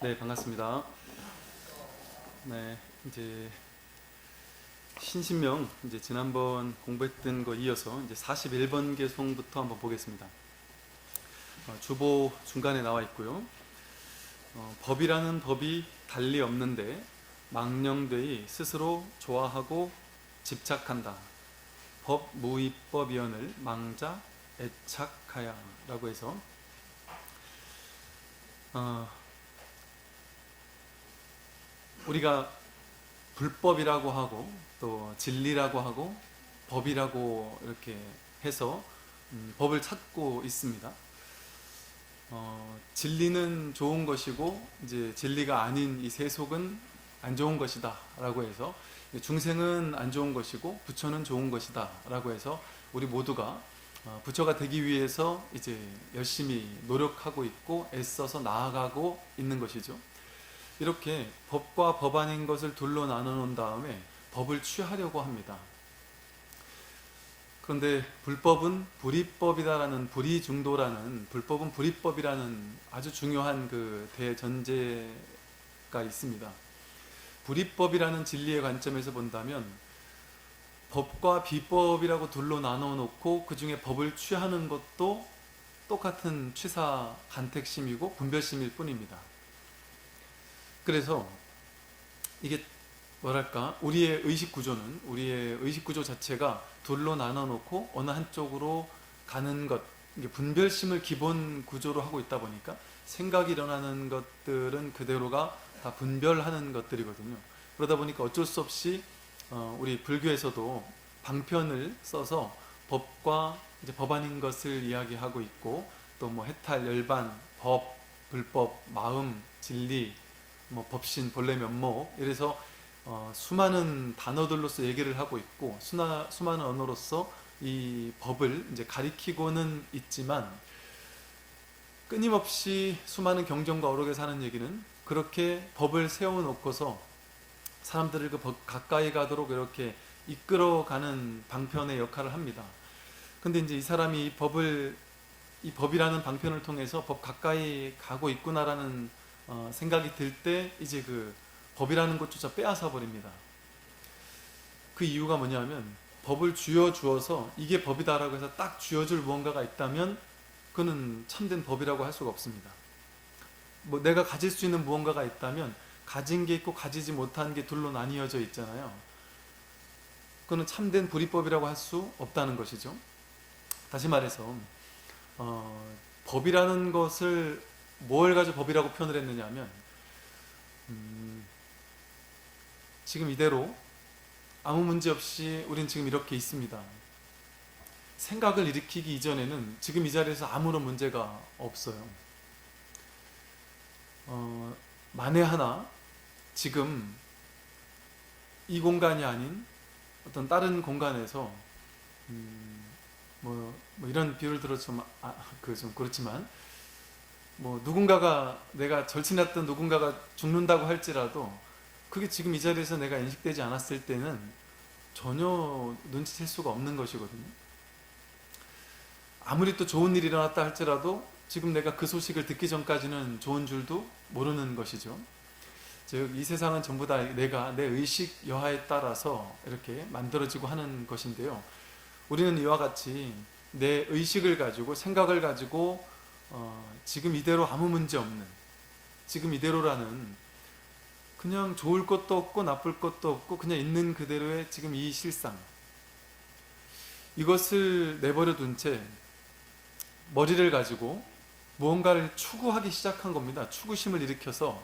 네, 반갑습니다. 네, 이제 신신명 이제 지난번 공부했던 거 이어서 이제 41번 개송부터 한번 보겠습니다. 주보 중간에 나와 있고요. 법이라는 법이 달리 없는데 망령되이 스스로 좋아하고 집착한다. 법 무위법이언을 망자 애착하야 라고 해서 우리가 불법이라고 하고 또 진리라고 하고 법이라고 이렇게 해서 법을 찾고 있습니다. 진리는 좋은 것이고 이제 진리가 아닌 이 세속은 안 좋은 것이다 라고 해서 중생은 안 좋은 것이고 부처는 좋은 것이다 라고 해서 우리 모두가 부처가 되기 위해서 이제 열심히 노력하고 있고 애써서 나아가고 있는 것이죠. 이렇게 법과 법 아닌 것을 둘로 나눠 놓은 다음에 법을 취하려고 합니다. 그런데 불법은 불이법이다라는 불이중도라는 불법은 불이법이라는 아주 중요한 그 대전제가 있습니다. 불이법이라는 진리의 관점에서 본다면 법과 비법이라고 둘로 나눠 놓고 그 중에 법을 취하는 것도 똑같은 취사 간택심이고 분별심일 뿐입니다. 그래서 이게 뭐랄까 우리의 의식구조 자체가 둘로 나눠 놓고 어느 한쪽으로 가는 것, 이게 분별심을 기본 구조로 하고 있다 보니까 생각이 일어나는 것들은 그대로가 다 분별하는 것들이거든요. 그러다 보니까 어쩔 수 없이 우리 불교에서도 방편을 써서 법과 이제 법 아닌 것을 이야기하고 있고 또 뭐 해탈, 열반, 법, 불법, 마음, 진리, 뭐 법신, 본래 면목 이래서 수많은 단어들로서 얘기를 하고 있고 수많은 언어로서 이 법을 이제 가리키고는 있지만 끊임없이 수많은 경전과 어록에 사는 얘기는 그렇게 법을 세워놓고서 사람들을 그 법 가까이 가도록 이렇게 이끌어가는 방편의 역할을 합니다. 근데 이제 이 사람이 이 법이라는 방편을 통해서 법 가까이 가고 있구나라는 생각이 들 때 이제 그 법이라는 것조차 빼앗아 버립니다. 그 이유가 뭐냐면 법을 쥐어주어서 이게 법이다라고 해서 딱 쥐어줄 무언가가 있다면 그는 참된 법이라고 할 수가 없습니다. 뭐 내가 가질 수 있는 무언가가 있다면 가진 게 있고 가지지 못한 게 둘로 나뉘어져 있잖아요. 그는 참된 불이법이라고 할 수 없다는 것이죠. 다시 말해서 법이라는 것을 뭘 가지고 법이라고 표현을 했느냐 하면 지금 이대로 아무 문제 없이 우린 지금 이렇게 있습니다. 생각을 일으키기 이전에는 지금 이 자리에서 아무런 문제가 없어요. 만에 하나 지금 이 공간이 아닌 어떤 다른 공간에서 뭐 이런 비유를 들어서 좀 그렇지만 뭐 누군가가 내가 절친했던 누군가가 죽는다고 할지라도 그게 지금 이 자리에서 내가 인식되지 않았을 때는 전혀 눈치챌 수가 없는 것이거든요. 아무리 또 좋은 일이 일어났다 할지라도 지금 내가 그 소식을 듣기 전까지는 좋은 줄도 모르는 것이죠. 즉 이 세상은 전부 다 내가 내 의식 여하에 따라서 이렇게 만들어지고 하는 것인데요. 우리는 이와 같이 내 의식을 가지고 생각을 가지고 지금 이대로 아무 문제 없는 지금 이대로라는 그냥 좋을 것도 없고 나쁠 것도 없고 그냥 있는 그대로의 지금 이 실상 이것을 내버려 둔 채 머리를 가지고 무언가를 추구하기 시작한 겁니다. 추구심을 일으켜서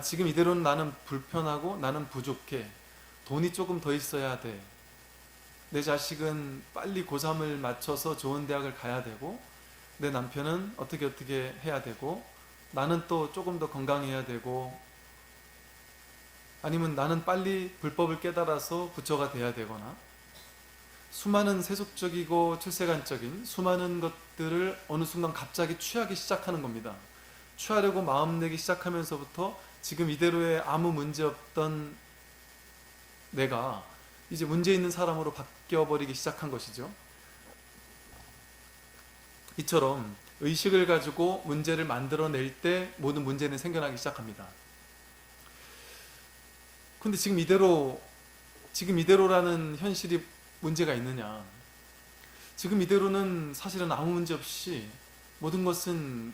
지금 이대로는 나는 불편하고 나는 부족해. 돈이 조금 더 있어야 돼. 내 자식은 빨리 고3을 맞춰서 좋은 대학을 가야 되고 내 남편은 어떻게 해야 되고 나는 또 조금 더 건강해야 되고 아니면 나는 빨리 불법을 깨달아서 부처가 돼야 되거나 수많은 세속적이고 출세관적인 수많은 것들을 어느 순간 갑자기 취하기 시작하는 겁니다. 취하려고 마음내기 시작하면서부터 지금 이대로의 아무 문제 없던 내가 이제 문제 있는 사람으로 바뀌어버리기 시작한 것이죠. 이처럼 의식을 가지고 문제를 만들어낼 때 모든 문제는 생겨나기 시작합니다. 근데 지금 이대로라는 현실이 문제가 있느냐? 지금 이대로는 사실은 아무 문제 없이 모든 것은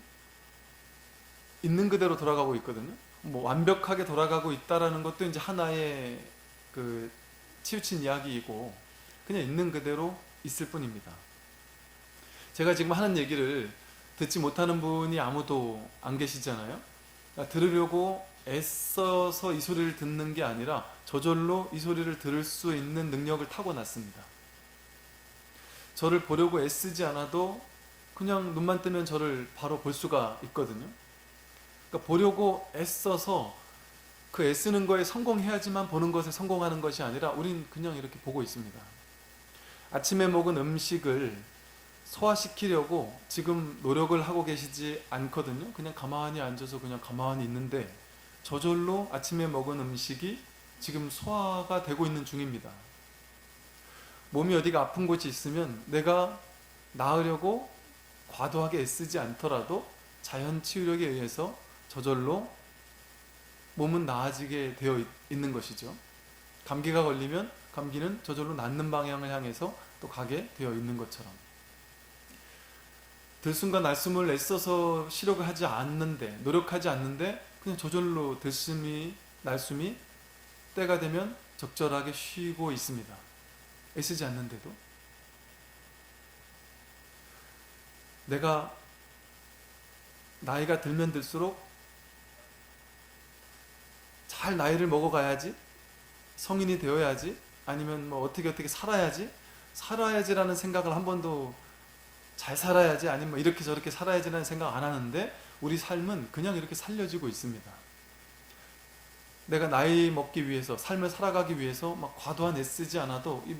있는 그대로 돌아가고 있거든요. 뭐 완벽하게 돌아가고 있다라는 것도 이제 하나의 그 치우친 이야기이고, 그냥 있는 그대로 있을 뿐입니다. 제가 지금 하는 얘기를 듣지 못하는 분이 아무도 안 계시잖아요. 그러니까 들으려고 애써서 이 소리를 듣는 게 아니라 저절로 이 소리를 들을 수 있는 능력을 타고났습니다. 저를 보려고 애쓰지 않아도 그냥 눈만 뜨면 저를 바로 볼 수가 있거든요. 그러니까 보려고 애써서 그 애쓰는 거에 성공해야지만 보는 것에 성공하는 것이 아니라 우린 그냥 이렇게 보고 있습니다. 아침에 먹은 음식을 소화시키려고 지금 노력을 하고 계시지 않거든요. 그냥 가만히 앉아서 그냥 가만히 있는데 저절로 아침에 먹은 음식이 지금 소화가 되고 있는 중입니다. 몸이 어디가 아픈 곳이 있으면 내가 나으려고 과도하게 애쓰지 않더라도 자연 치유력에 의해서 저절로 몸은 나아지게 되어 있는 것이죠. 감기가 걸리면 감기는 저절로 낫는 방향을 향해서 또 가게 되어 있는 것처럼, 들숨과 날숨을 애써서 시력을 하지 않는데, 노력하지 않는데 그냥 저절로 들숨이 날숨이 때가 되면 적절하게 쉬고 있습니다. 애쓰지 않는데도. 내가 나이가 들면 들수록 잘 나이를 먹어가야지, 성인이 되어야지, 아니면 뭐 어떻게 살아야지라는 생각을 한 번도, 잘 살아야지, 아니면 뭐 이렇게 저렇게 살아야지라는 생각 안 하는데 우리 삶은 그냥 이렇게 살려지고 있습니다. 내가 나이 먹기 위해서, 삶을 살아가기 위해서 막 과도한 애쓰지 않아도 이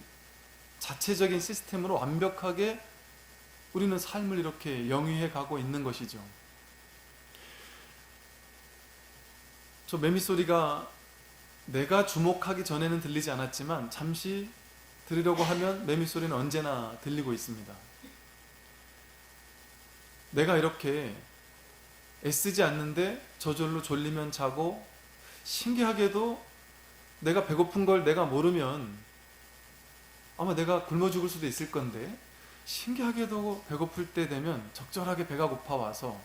자체적인 시스템으로 완벽하게 우리는 삶을 이렇게 영위해 가고 있는 것이죠. 저 매미 소리가 내가 주목하기 전에는 들리지 않았지만 잠시 들으려고 하면 매미 소리는 언제나 들리고 있습니다. 내가 이렇게 애쓰지 않는데 저절로 졸리면 자고, 신기하게도 내가 배고픈 걸 내가 모르면 아마 내가 굶어 죽을 수도 있을 건데, 신기하게도 배고플 때 되면 적절하게 배가 고파와서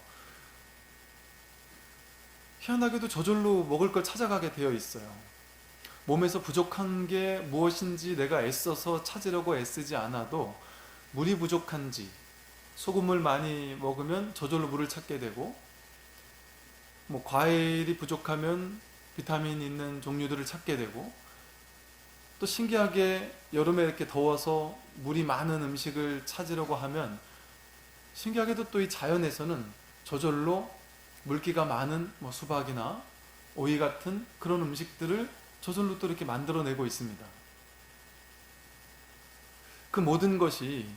희한하게도 저절로 먹을 걸 찾아가게 되어 있어요. 몸에서 부족한 게 무엇인지 내가 애써서 찾으려고 애쓰지 않아도, 물이 부족한지, 소금을 많이 먹으면 저절로 물을 찾게 되고, 뭐 과일이 부족하면 비타민 있는 종류들을 찾게 되고, 또 신기하게 여름에 이렇게 더워서 물이 많은 음식을 찾으려고 하면 신기하게도 또 이 자연에서는 저절로 물기가 많은 뭐 수박이나 오이 같은 그런 음식들을 저절로 또 이렇게 만들어내고 있습니다. 그 모든 것이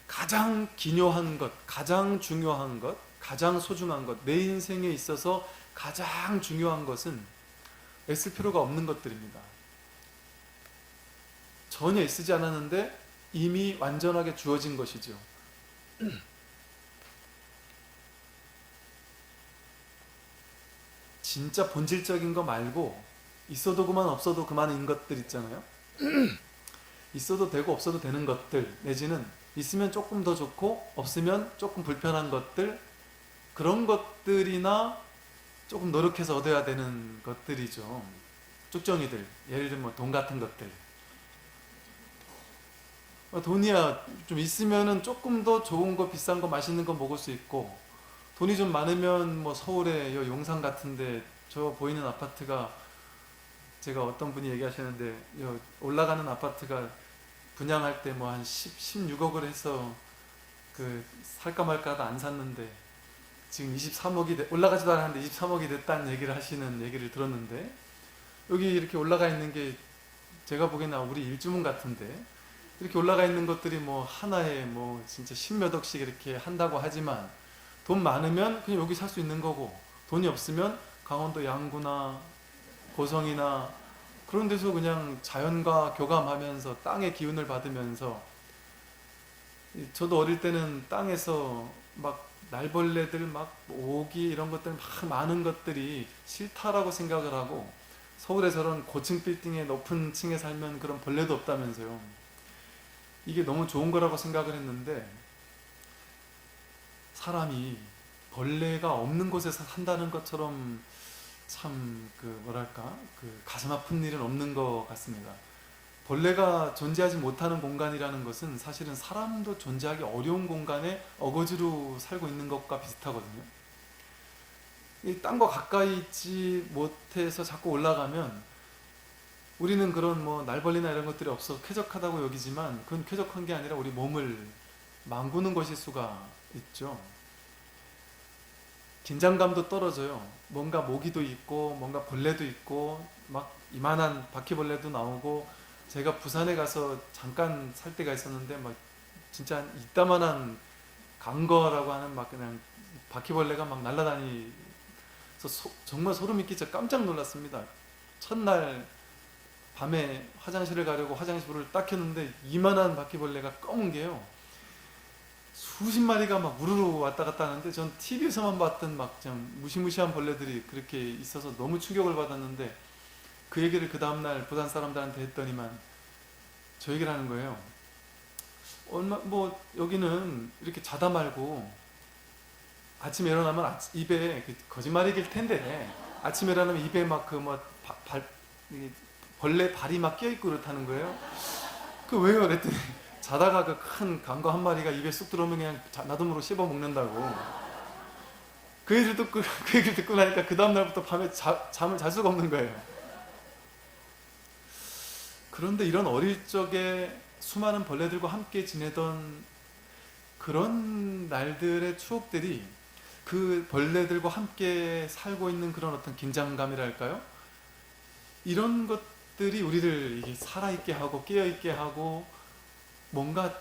가장 기묘한 것, 가장 중요한 것, 가장 소중한 것, 내 인생에 있어서 가장 중요한 것은 애쓸 필요가 없는 것들입니다. 전혀 애쓰지 않았는데 이미 완전하게 주어진 것이죠. 진짜 본질적인 거 말고 있어도 그만 없어도 그만인 것들 있잖아요. 있어도 되고 없어도 되는 것들, 내지는 있으면 조금 더 좋고 없으면 조금 불편한 것들, 그런 것들이나 조금 노력해서 얻어야 되는 것들이죠. 쭉정이들, 예를 들면 뭐 돈 같은 것들. 돈이야 좀 있으면은 조금 더 좋은 거, 비싼 거, 맛있는 거 먹을 수 있고, 돈이 좀 많으면 뭐 서울에 용산 같은데 저 보이는 아파트가, 제가 어떤 분이 얘기하시는데 올라가는 아파트가 분양할 때 뭐 한 16억을 해서 그 살까 말까 하다 안 샀는데 지금 23억이 올라가지도 않았는데 23억이 됐다는 얘기를 하시는 얘기를 들었는데, 여기 이렇게 올라가 있는 게 제가 보기에는 우리 일주문 같은데, 이렇게 올라가 있는 것들이 뭐 하나에 뭐 진짜 10몇 억씩 이렇게 한다고 하지만, 돈 많으면 그냥 여기 살 수 있는 거고, 돈이 없으면 강원도 양구나 고성이나 그런 데서 그냥 자연과 교감하면서 땅의 기운을 받으면서, 저도 어릴 때는 땅에서 막 날벌레들 막 오기 이런 것들 막 많은 것들이 싫다라고 생각을 하고 서울에 저런 고층 빌딩의 높은 층에 살면 그런 벌레도 없다면서요. 이게 너무 좋은 거라고 생각을 했는데 사람이 벌레가 없는 곳에서 산다는 것처럼 참 뭐랄까 가슴 아픈 일은 없는 것 같습니다. 벌레가 존재하지 못하는 공간이라는 것은 사실은 사람도 존재하기 어려운 공간에 어거지로 살고 있는 것과 비슷하거든요. 이 땅과 가까이 있지 못해서 자꾸 올라가면 우리는 그런 뭐 날벌레나 이런 것들이 없어 쾌적하다고 여기지만 그건 쾌적한 게 아니라 우리 몸을 망구는 것일 수가 있죠. 긴장감도 떨어져요. 뭔가 모기도 있고 뭔가 벌레도 있고 막 이만한 바퀴벌레도 나오고 제가 부산에 가서 잠깐 살 때가 있었는데 막 진짜 이따만한 강거라고 하는 막 그냥 바퀴벌레가 막 날아다니서 정말 소름이 끼쳐 깜짝 놀랐습니다. 첫날 밤에 화장실을 가려고 화장실 불을 딱 켰는데 이만한 바퀴벌레가 검은 게요. 수십 마리가 막 우르르 왔다 갔다 하는데 전 TV에서만 봤던 막 그냥 무시무시한 벌레들이 그렇게 있어서 너무 충격을 받았는데 그 얘기를 그 다음날 부산 사람들한테 했더니만 저 얘기를 하는 거예요. 여기는 이렇게 자다 말고 아침에 일어나면 입에 거짓말이길 텐데 아침에 일어나면 입에 막 벌레 발이 막 껴있고 그렇다는 거예요. 그 왜요? 그랬더니 자다가 그 큰 강거 한 마리가 입에 쑥 들어오면 그냥 나dom으로 씹어 먹는다고. 그 얘기를 듣고 나니까 그 다음날부터 밤에 잠을 잘 수가 없는 거예요. 그런데 이런 어릴 적에 수많은 벌레들과 함께 지내던 그런 날들의 추억들이 그 벌레들과 함께 살고 있는 그런 어떤 긴장감이랄까요? 이런 것들이 우리를 이게 살아있게 하고 깨어있게 하고 뭔가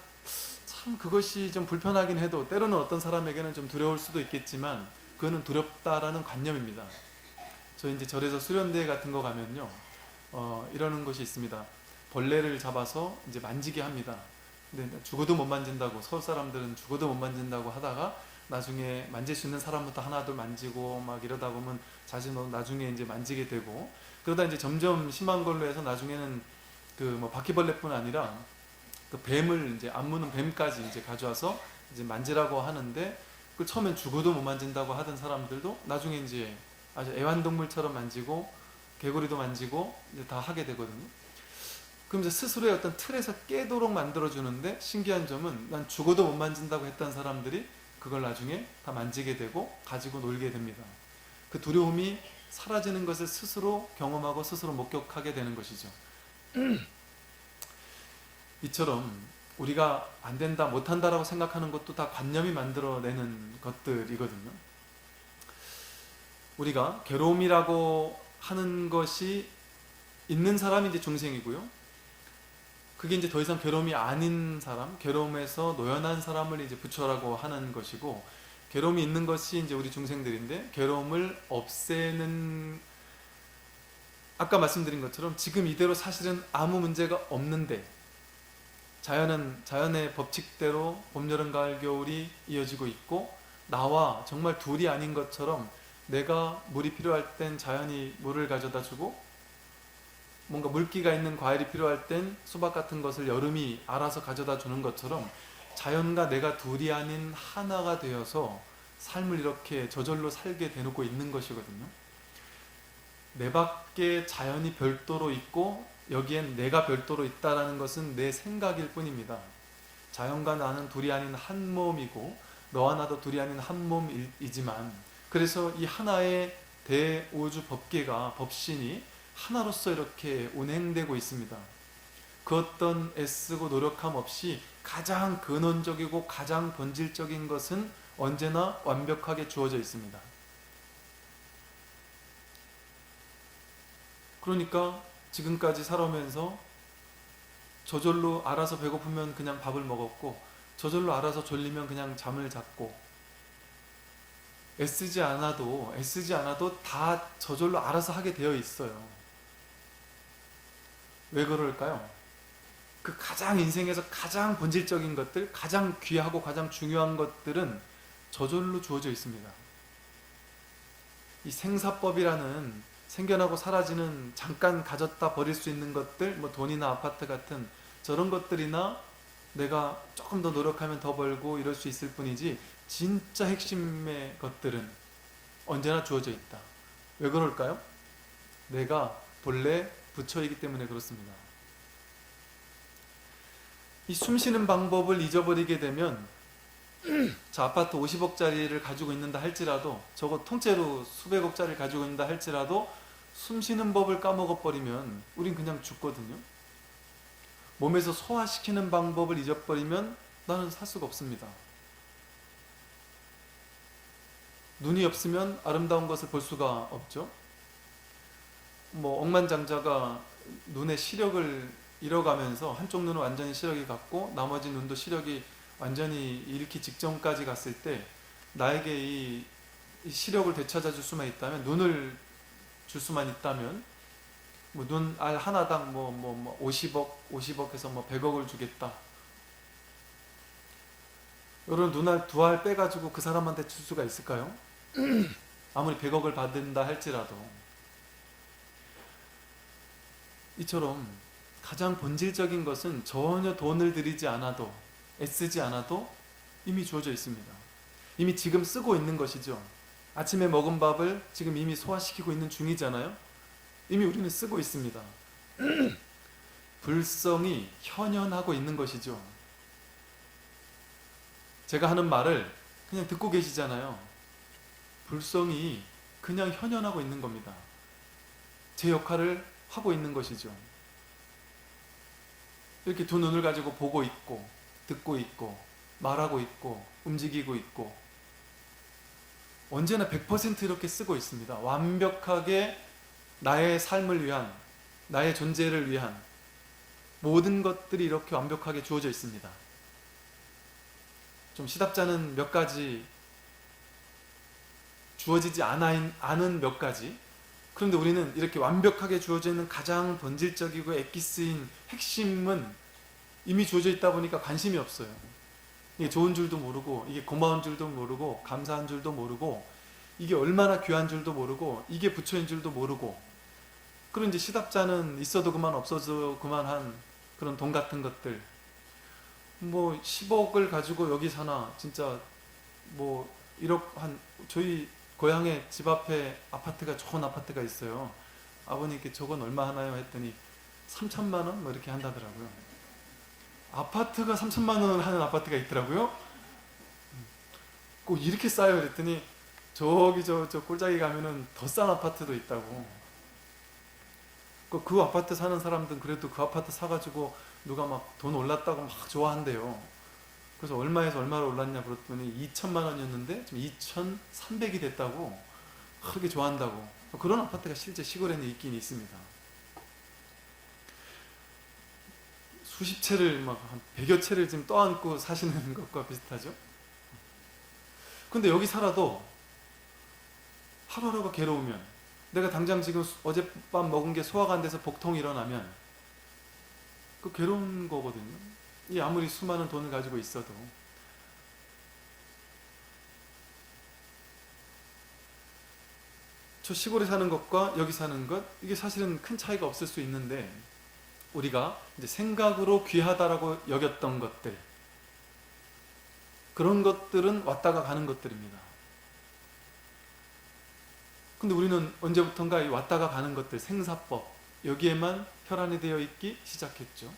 참 그것이 좀 불편하긴 해도 때로는 어떤 사람에게는 좀 두려울 수도 있겠지만 그거는 두렵다라는 관념입니다. 저 이제 절에서 수련대 같은 거 가면요, 이러는 것이 있습니다. 벌레를 잡아서 이제 만지게 합니다. 근데 죽어도 못 만진다고, 서울 사람들은 죽어도 못 만진다고 하다가 나중에 만질 수 있는 사람부터 하나 둘 만지고 막 이러다 보면 자신도 나중에 이제 만지게 되고, 그러다 이제 점점 심한 걸로 해서 나중에는 바퀴벌레뿐 아니라 그 뱀을 이제 안 무는 뱀까지 이제 가져와서 이제 만지라고 하는데, 그 처음엔 죽어도 못 만진다고 하던 사람들도 나중에 이제 아주 애완동물처럼 만지고 개구리도 만지고 이제 다 하게 되거든요. 그럼 이제 스스로의 어떤 틀에서 깨도록 만들어주는데, 신기한 점은 난 죽어도 못 만진다고 했던 사람들이 그걸 나중에 다 만지게 되고 가지고 놀게 됩니다. 그 두려움이 사라지는 것을 스스로 경험하고 스스로 목격하게 되는 것이죠. 이처럼 우리가 안 된다, 못 한다라고 생각하는 것도 다 관념이 만들어내는 것들이거든요. 우리가 괴로움이라고 하는 것이 있는 사람이 이제 중생이고요. 그게 이제 더 이상 괴로움이 아닌 사람, 괴로움에서 노연한 사람을 이제 부처라고 하는 것이고, 괴로움이 있는 것이 이제 우리 중생들인데, 괴로움을 없애는, 아까 말씀드린 것처럼 지금 이대로 사실은 아무 문제가 없는데 자연은 자연의 법칙대로 봄, 여름, 가을, 겨울이 이어지고 있고, 나와 정말 둘이 아닌 것처럼 내가 물이 필요할 땐 자연이 물을 가져다 주고, 뭔가 물기가 있는 과일이 필요할 땐 수박 같은 것을 여름이 알아서 가져다 주는 것처럼 자연과 내가 둘이 아닌 하나가 되어서 삶을 이렇게 저절로 살게 되놓고 있는 것이거든요. 내 밖에 자연이 별도로 있고 여기엔 내가 별도로 있다는 것은 내 생각일 뿐입니다. 자연과 나는 둘이 아닌 한 몸이고 너와 나도 둘이 아닌 한 몸이지만, 그래서 이 하나의 대우주 법계가, 법신이 하나로서 이렇게 운행되고 있습니다. 그 어떤 애쓰고 노력함 없이 가장 근원적이고 가장 본질적인 것은 언제나 완벽하게 주어져 있습니다. 그러니까 지금까지 살아오면서 저절로 알아서 배고프면 그냥 밥을 먹었고, 저절로 알아서 졸리면 그냥 잠을 잤고, 애쓰지 않아도 다 저절로 알아서 하게 되어 있어요. 왜 그럴까요? 그 가장 인생에서 가장 본질적인 것들, 가장 귀하고 가장 중요한 것들은 저절로 주어져 있습니다. 이 생사법이라는 생겨나고 사라지는 잠깐 가졌다 버릴 수 있는 것들, 뭐 돈이나 아파트 같은 저런 것들이나 내가 조금 더 노력하면 더 벌고 이럴 수 있을 뿐이지, 진짜 핵심의 것들은 언제나 주어져 있다. 왜 그럴까요? 내가 본래 부처이기 때문에 그렇습니다. 이 숨쉬는 방법을 잊어버리게 되면, 자, 아파트 50억짜리를 가지고 있는다 할지라도, 저거 통째로 수백억짜리를 가지고 있는다 할지라도 숨쉬는 법을 까먹어버리면 우린 그냥 죽거든요. 몸에서 소화시키는 방법을 잊어버리면 나는 살 수가 없습니다. 눈이 없으면 아름다운 것을 볼 수가 없죠. 뭐 억만장자가 눈의 시력을 잃어가면서 한쪽 눈은 완전히 시력이 갔고 나머지 눈도 시력이 완전히 잃기 직전까지 갔을 때, 나에게 이 시력을 되찾아줄 수만 있다면, 눈을 줄 수만 있다면, 뭐 눈 알 하나당 50억에서 뭐 100억을 주겠다. 여러분, 눈알 두 알 빼가지고 그 사람한테 줄 수가 있을까요? 아무리 100억을 받는다 할지라도. 이처럼 가장 본질적인 것은 전혀 돈을 들이지 않아도, 애쓰지 않아도 이미 주어져 있습니다. 이미 지금 쓰고 있는 것이죠. 아침에 먹은 밥을 지금 이미 소화시키고 있는 중이잖아요. 이미 우리는 쓰고 있습니다. 불성이 현현하고 있는 것이죠. 제가 하는 말을 그냥 듣고 계시잖아요. 불성이 그냥 현현하고 있는 겁니다. 제 역할을 하고 있는 것이죠. 이렇게 두 눈을 가지고 보고 있고, 듣고 있고, 말하고 있고, 움직이고 있고, 언제나 100% 이렇게 쓰고 있습니다. 완벽하게 나의 삶을 위한, 나의 존재를 위한 모든 것들이 이렇게 완벽하게 주어져 있습니다. 좀 시답잖은 몇 가지, 주어지지 않은 몇 가지. 그런데 우리는 이렇게 완벽하게 주어져 있는 가장 본질적이고 엑기스인 핵심은 이미 주어져 있다 보니까 관심이 없어요. 이게 좋은 줄도 모르고, 이게 고마운 줄도 모르고, 감사한 줄도 모르고, 이게 얼마나 귀한 줄도 모르고, 이게 부처인 줄도 모르고. 그런 이제 시답자는 있어도 그만 없어도 그만한 그런 돈 같은 것들, 뭐 10억을 가지고 여기 사나, 진짜 뭐 1억, 저희 고향에 집 앞에 아파트가, 좋은 아파트가 있어요. 아버님께 저건 얼마 하나요? 했더니 3천만 원? 뭐 이렇게 한다더라고요. 아파트가 3천만 원을 하는 아파트가 있더라고요. 꼭 이렇게 싸요? 그랬더니 저기 저 꼴짝이 가면은 더 싼 아파트도 있다고. 그 아파트 사는 사람들은 그래도 그 아파트 사가지고 누가 막 돈 올랐다고 막 좋아한대요. 그래서 얼마에서 얼마로 올랐냐 그랬더니 2천만 원이었는데 지금 2,300이 됐다고 그렇게 좋아한다고. 그런 아파트가 실제 시골에는 있긴 있습니다. 수십 채를, 막 한 100여 채를 지금 떠안고 사시는 것과 비슷하죠. 근데 여기 살아도 하루하루가 괴로우면, 내가 당장 지금 어젯밤 먹은 게 소화가 안 돼서 복통이 일어나면 그 괴로운 거거든요. 이 아무리 수많은 돈을 가지고 있어도. 저 시골에 사는 것과 여기 사는 것, 이게 사실은 큰 차이가 없을 수 있는데, 우리가 이제 생각으로 귀하다라고 여겼던 것들, 그런 것들은 왔다가 가는 것들입니다. 근데 우리는 언제부턴가 이 왔다가 가는 것들, 생사법, 여기에만 혈안이 되어 있기 시작했죠.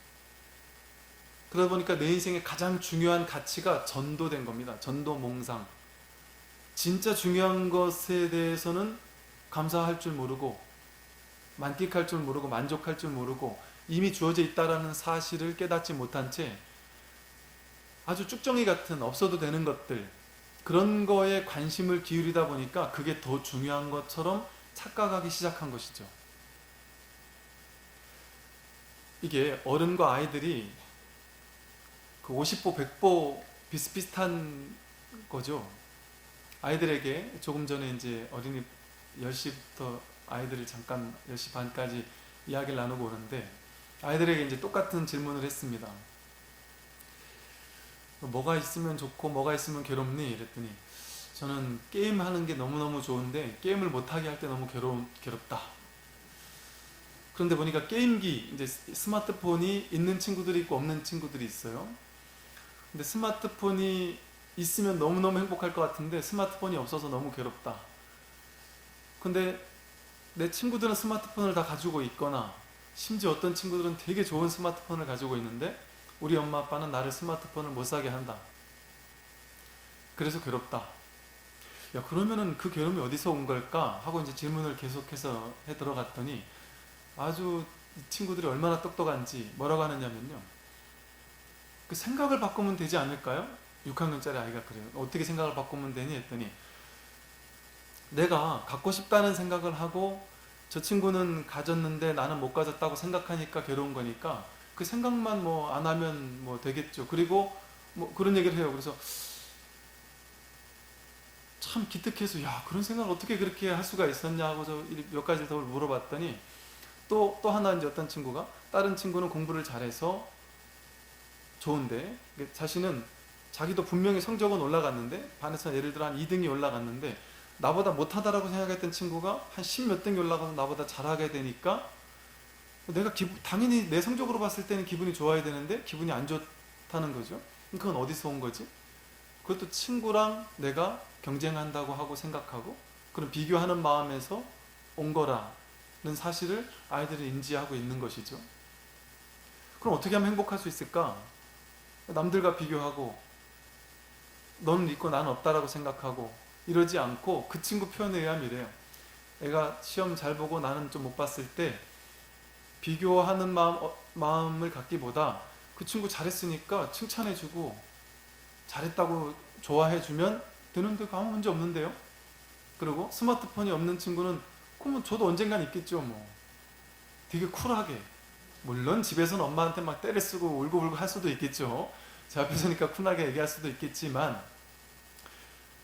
그러다 보니까 내 인생의 가장 중요한 가치가 전도된 겁니다. 전도몽상. 진짜 중요한 것에 대해서는 감사할 줄 모르고, 만끽할 줄 모르고, 만족할 줄 모르고, 이미 주어져 있다라는 사실을 깨닫지 못한 채 아주 쭉정이 같은 없어도 되는 것들, 그런 거에 관심을 기울이다 보니까 그게 더 중요한 것처럼 착각하기 시작한 것이죠. 이게 어른과 아이들이 그 50보 100보 비슷비슷한 거죠. 아이들에게 조금 전에 이제 어린이 10시부터 아이들을 잠깐 10시 반까지 이야기를 나누고 오는데, 아이들에게 이제 똑같은 질문을 했습니다. 뭐가 있으면 좋고 뭐가 있으면 괴롭니? 이랬더니 저는 게임하는 게 너무너무 좋은데 게임을 못하게 할 때 너무 괴롭다. 그런데 보니까 게임기, 이제 스마트폰이 있는 친구들이 있고 없는 친구들이 있어요. 근데 스마트폰이 있으면 너무너무 행복할 것 같은데 스마트폰이 없어서 너무 괴롭다. 근데 내 친구들은 스마트폰을 다 가지고 있거나 심지어 어떤 친구들은 되게 좋은 스마트폰을 가지고 있는데 우리 엄마 아빠는 나를 스마트폰을 못 사게 한다. 그래서 괴롭다. 야, 그러면은 그 괴로움이 어디서 온 걸까? 하고 이제 질문을 계속해서 해 들어갔더니 아주 이 친구들이 얼마나 똑똑한지 뭐라고 하느냐면요. 그 생각을 바꾸면 되지 않을까요? 6학년짜리 아이가 그래요. 어떻게 생각을 바꾸면 되니? 했더니 내가 갖고 싶다는 생각을 하고 저 친구는 가졌는데 나는 못 가졌다고 생각하니까 괴로운 거니까 그 생각만 뭐 안 하면 뭐 되겠죠. 그리고 뭐 그런 얘기를 해요. 그래서 참 기특해서 야, 그런 생각을 어떻게 그렇게 할 수가 있었냐 하고 저 몇 가지 더 물어봤더니 또 하나 이제 어떤 친구가 다른 친구는 공부를 잘해서 좋은데 자신은 자기도 분명히 성적은 올라갔는데 반에서 예를 들어 한 2등이 올라갔는데 나보다 못하다라고 생각했던 친구가 한 10 몇 등이 올라가서 나보다 잘하게 되니까 내가 당연히 내 성적으로 봤을 때는 기분이 좋아야 되는데 기분이 안 좋다는 거죠. 그건 어디서 온 거지? 그것도 친구랑 내가 경쟁한다고 하고 생각하고 그런 비교하는 마음에서 온 거라는 사실을 아이들이 인지하고 있는 것이죠. 그럼 어떻게 하면 행복할 수 있을까? 남들과 비교하고 너는 있고 나는 없다라고 생각하고 이러지 않고 그 친구 표현에 의하면 이래요. 애가 시험 잘 보고 나는 좀 못 봤을 때 비교하는 마음을 갖기보다 그 친구 잘했으니까 칭찬해주고 잘했다고 좋아해주면 되는데 아무 문제 없는데요. 그리고 스마트폰이 없는 친구는 그러면 저도 언젠간 있겠죠 뭐. 되게 쿨하게 물론 집에서는 엄마한테 막 때를 쓰고 울고불고 할 수도 있겠죠. 제 앞에서니까 쿨하게 얘기할 수도 있겠지만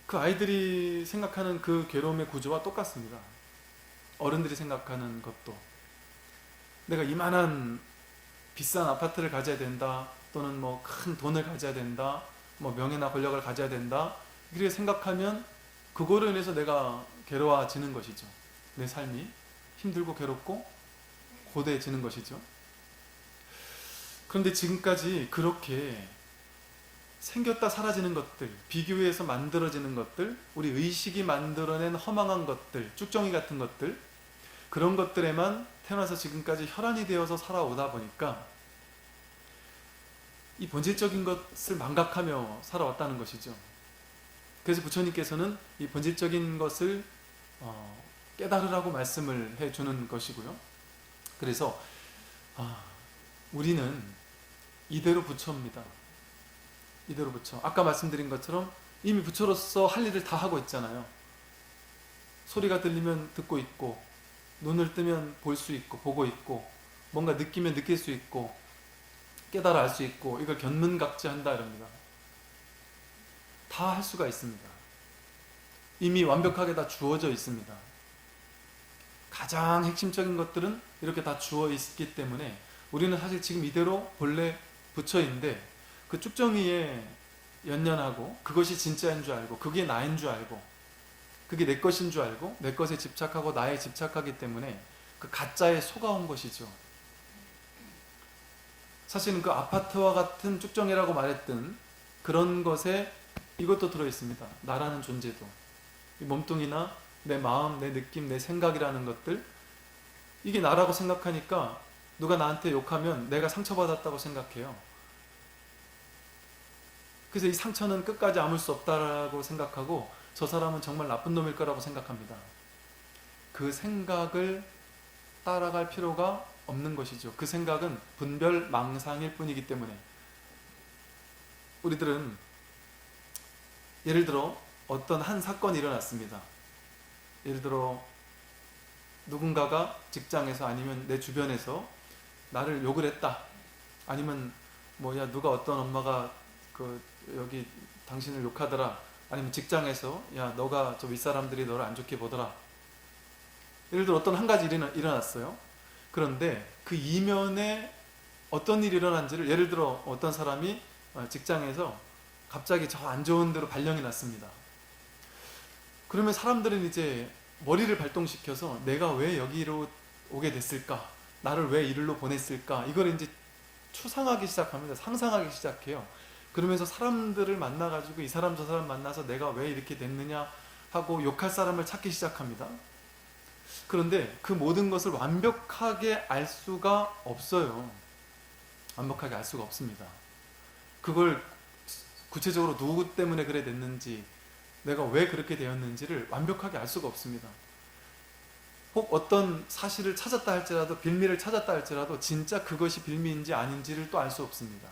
그 아이들이 생각하는 그 괴로움의 구조와 똑같습니다. 어른들이 생각하는 것도 내가 이만한 비싼 아파트를 가져야 된다 또는 뭐 큰 돈을 가져야 된다 뭐 명예나 권력을 가져야 된다 이렇게 생각하면 그거로 인해서 내가 괴로워지는 것이죠. 내 삶이 힘들고 괴롭고 고대해지는 것이죠. 그런데 지금까지 그렇게 생겼다 사라지는 것들, 비교해서 만들어지는 것들, 우리 의식이 만들어낸 허망한 것들, 쭉정이 같은 것들, 그런 것들에만 태어나서 지금까지 혈안이 되어서 살아오다 보니까 이 본질적인 것을 망각하며 살아왔다는 것이죠. 그래서 부처님께서는 이 본질적인 것을 깨달으라고 말씀을 해주는 것이고요. 그래서 우리는 이대로 부처입니다. 이대로 부처. 아까 말씀드린 것처럼 이미 부처로서 할 일을 다 하고 있잖아요. 소리가 들리면 듣고 있고 눈을 뜨면 볼 수 있고 보고 있고 뭔가 느끼면 느낄 수 있고 깨달아 알 수 있고 이걸 견문각지한다 이럽니다. 다 할 수가 있습니다. 이미 완벽하게 다 주어져 있습니다. 가장 핵심적인 것들은 이렇게 다 주어 있기 때문에 우리는 사실 지금 이대로 본래 부처인데 그 쭉정이에 연연하고 그것이 진짜인 줄 알고 그게 나인 줄 알고 그게 내 것인 줄 알고 내 것에 집착하고 나에 집착하기 때문에 그 가짜에 속아온 것이죠. 사실은 그 아파트와 같은 쭉정이라고 말했던 그런 것에 이것도 들어있습니다. 나라는 존재도. 이 몸뚱이나 내 마음, 내 느낌, 내 생각이라는 것들 이게 나라고 생각하니까 누가 나한테 욕하면 내가 상처받았다고 생각해요. 그래서 이 상처는 끝까지 아물 수 없다고 생각하고 저 사람은 정말 나쁜 놈일 거라고 생각합니다. 그 생각을 따라갈 필요가 없는 것이죠. 그 생각은 분별 망상일 뿐이기 때문에 우리들은 예를 들어 어떤 한 사건이 일어났습니다. 예를 들어 누군가가 직장에서 아니면 내 주변에서 나를 욕을 했다. 아니면 뭐야 누가 어떤 엄마가 여기 당신을 욕하더라. 아니면 직장에서 야 너가 저 윗사람들이 너를 안 좋게 보더라. 예를 들어 어떤 한 가지 일이 일어났어요. 그런데 그 이면에 어떤 일이 일어난지를 예를 들어 어떤 사람이 직장에서 갑자기 저 안 좋은 데로 발령이 났습니다. 그러면 사람들은 이제 머리를 발동시켜서 내가 왜 여기로 오게 됐을까? 나를 왜 이리로 보냈을까? 이걸 이제 추상하기 시작합니다. 상상하기 시작해요. 그러면서 사람들을 만나가지고 이 사람 저 사람 만나서 내가 왜 이렇게 됐느냐 하고 욕할 사람을 찾기 시작합니다. 그런데 그 모든 것을 완벽하게 알 수가 없어요. 완벽하게 알 수가 없습니다. 그걸 구체적으로 누구 때문에 그래 됐는지, 내가 왜 그렇게 되었는지를 완벽하게 알 수가 없습니다. 혹 어떤 사실을 찾았다 할지라도, 빌미를 찾았다 할지라도 진짜 그것이 빌미인지 아닌지를 또 알 수 없습니다.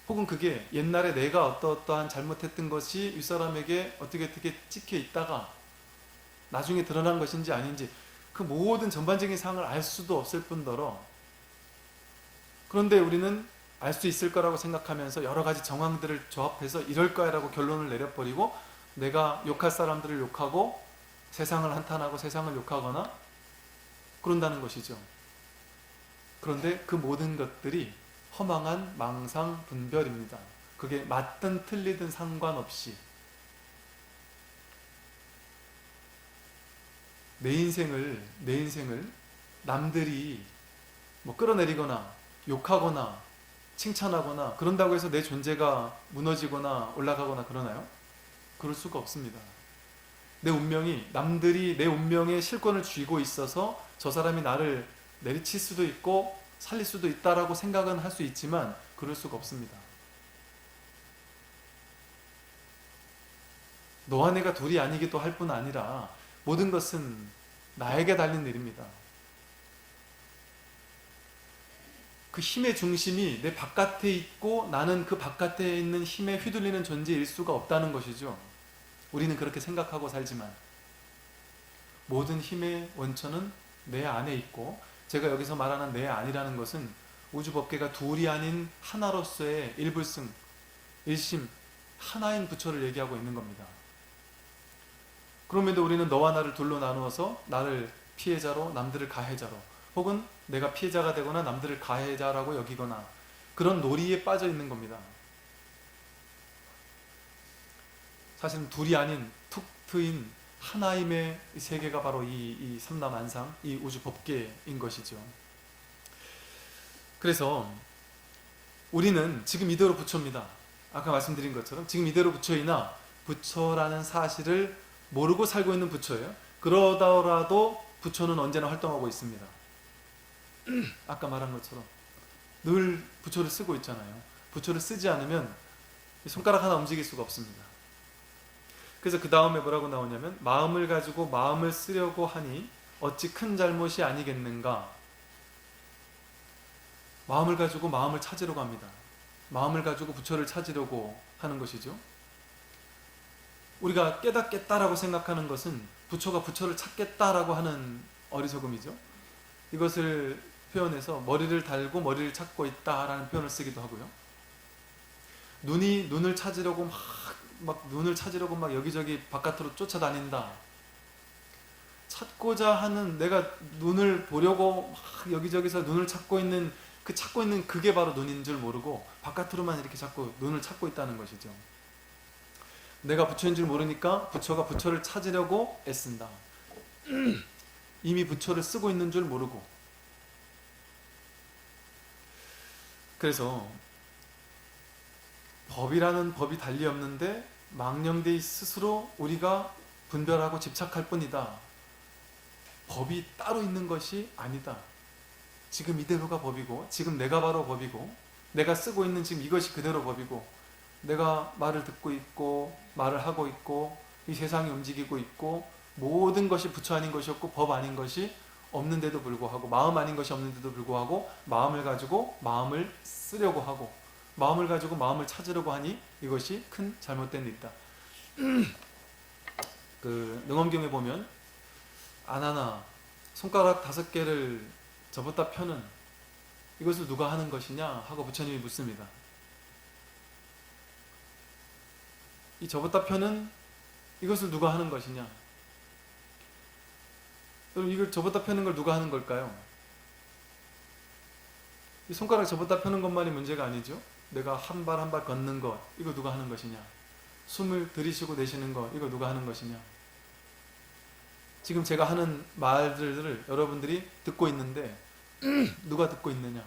혹은 그게 옛날에 내가 어떠한 잘못했던 것이 윗사람에게 어떻게 찍혀 있다가 나중에 드러난 것인지 아닌지, 그 모든 전반적인 상황을 알 수도 없을 뿐더러, 그런데 우리는 알 수 있을 거라고 생각하면서 여러 가지 정황들을 조합해서 이럴 거야 라고 결론을 내려버리고, 내가 욕할 사람들을 욕하고 세상을 한탄하고 세상을 욕하거나 그런다는 것이죠. 그런데 그 모든 것들이 허망한 망상 분별입니다. 그게 맞든 틀리든 상관없이 내 인생을 남들이 뭐 끌어내리거나 욕하거나 칭찬하거나 그런다고 해서 내 존재가 무너지거나 올라가거나 그러나요? 그럴 수가 없습니다. 내 운명이, 남들이 내 운명에 실권을 쥐고 있어서 저 사람이 나를 내리칠 수도 있고 살릴 수도 있다라고 생각은 할 수 있지만 그럴 수가 없습니다. 너와 내가 둘이 아니기도 할 뿐 아니라 모든 것은 나에게 달린 일입니다. 그 힘의 중심이 내 바깥에 있고 나는 그 바깥에 있는 힘에 휘둘리는 존재일 수가 없다는 것이죠. 우리는 그렇게 생각하고 살지만 모든 힘의 원천은 내 안에 있고, 제가 여기서 말하는 내 안이라는 것은 우주법계가 둘이 아닌 하나로서의 일불승, 일심, 하나인 부처를 얘기하고 있는 겁니다. 그럼에도 우리는 너와 나를 둘로 나누어서 나를 피해자로 남들을 가해자로, 혹은 내가 피해자가 되거나 남들을 가해자라고 여기거나 그런 놀이에 빠져 있는 겁니다. 사실은 둘이 아닌 툭 트인 하나임의 세계가 바로 이 삼라만상, 이 우주 법계인 것이죠. 그래서 우리는 지금 이대로 부처입니다. 아까 말씀드린 것처럼 지금 이대로 부처이나 부처라는 사실을 모르고 살고 있는 부처예요. 그러더라도 부처는 언제나 활동하고 있습니다. 아까 말한 것처럼 늘 부처를 쓰고 있잖아요. 부처를 쓰지 않으면 손가락 하나 움직일 수가 없습니다. 그래서 그 다음에 뭐라고 나오냐면, 마음을 가지고 마음을 쓰려고 하니 어찌 큰 잘못이 아니겠는가. 마음을 가지고 마음을 찾으려고 합니다. 마음을 가지고 부처를 찾으려고 하는 것이죠. 우리가 깨닫겠다라고 생각하는 것은 부처가 부처를 찾겠다라고 하는 어리석음이죠. 이것을 표현해서 머리를 달고 머리를 찾고 있다라는 표현을 쓰기도 하고요. 눈이 눈을 찾으려고 막 여기저기 바깥으로 쫓아다닌다. 찾고자 하는, 내가 눈을 보려고 막 여기저기서 눈을 찾고 있는 그게 바로 눈인 줄 모르고 바깥으로만 이렇게 자꾸 눈을 찾고 있다는 것이죠. 내가 부처인 줄 모르니까 부처가 부처를 찾으려고 애쓴다. 이미 부처를 쓰고 있는 줄 모르고. 그래서 법이라는 법이 달리 없는데 망령되이 스스로 우리가 분별하고 집착할 뿐이다. 법이 따로 있는 것이 아니다. 지금 이대로가 법이고, 지금 내가 바로 법이고, 내가 쓰고 있는 지금 이것이 그대로 법이고, 내가 말을 듣고 있고 말을 하고 있고 이 세상이 움직이고 있고, 모든 것이 부처 아닌 것이 없고 법 아닌 것이 없는데도 불구하고, 마음 아닌 것이 없는데도 불구하고 마음을 가지고 마음을 쓰려고 하고 마음을 가지고 마음을 찾으려고 하니 이것이 큰 잘못된 일이다. 그 능엄경에 보면 아나나 손가락 5개를 접었다 펴는 이것을 누가 하는 것이냐 하고 부처님이 묻습니다. 이 접었다 펴는 이것을 누가 하는 것이냐? 여러분, 이걸 접었다 펴는 걸 누가 하는 걸까요? 이 손가락 접었다 펴는 것만이 문제가 아니죠. 내가 한 발 한 발 걷는 것, 이거 누가 하는 것이냐? 숨을 들이쉬고 내쉬는 거, 이거 누가 하는 것이냐? 지금 제가 하는 말들을 여러분들이 듣고 있는데 누가 듣고 있느냐?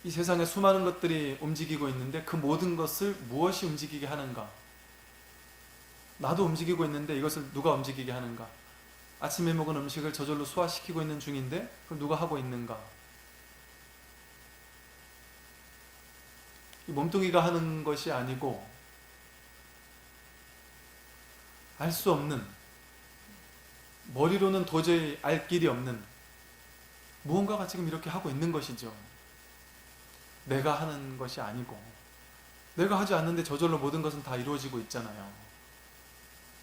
이 세상에 수많은 것들이 움직이고 있는데 그 모든 것을 무엇이 움직이게 하는가? 나도 움직이고 있는데 이것을 누가 움직이게 하는가? 아침에 먹은 음식을 저절로 소화시키고 있는 중인데 그걸 누가 하고 있는가? 이 몸뚱이가 하는 것이 아니고 알 수 없는, 머리로는 도저히 알 길이 없는 무언가가 지금 이렇게 하고 있는 것이죠. 내가 하는 것이 아니고, 내가 하지 않는데 저절로 모든 것은 다 이루어지고 있잖아요.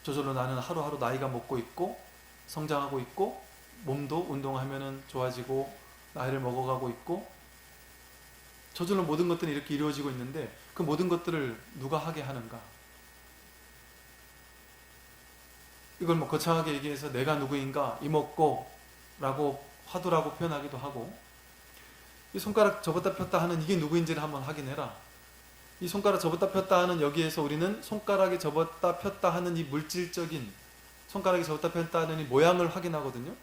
저절로 나는 하루하루 나이가 먹고 있고 성장하고 있고 몸도 운동하면은 좋아지고 나이를 먹어가고 있고 저절로 모든 것들이 이렇게 이루어지고 있는데 그 모든 것들을 누가 하게 하는가? 이걸 뭐 거창하게 얘기해서 내가 누구인가 이먹고 라고 화두라고 표현하기도 하고, 이 손가락 접었다 폈다 하는 이게 누구인지를 한번 확인해라. 이 손가락 접었다 폈다 하는 여기에서 우리는 손가락이 접었다 폈다 하는 이 물질적인, 손가락이 접었다 폈다 하는 이 모양을 확인하거든요.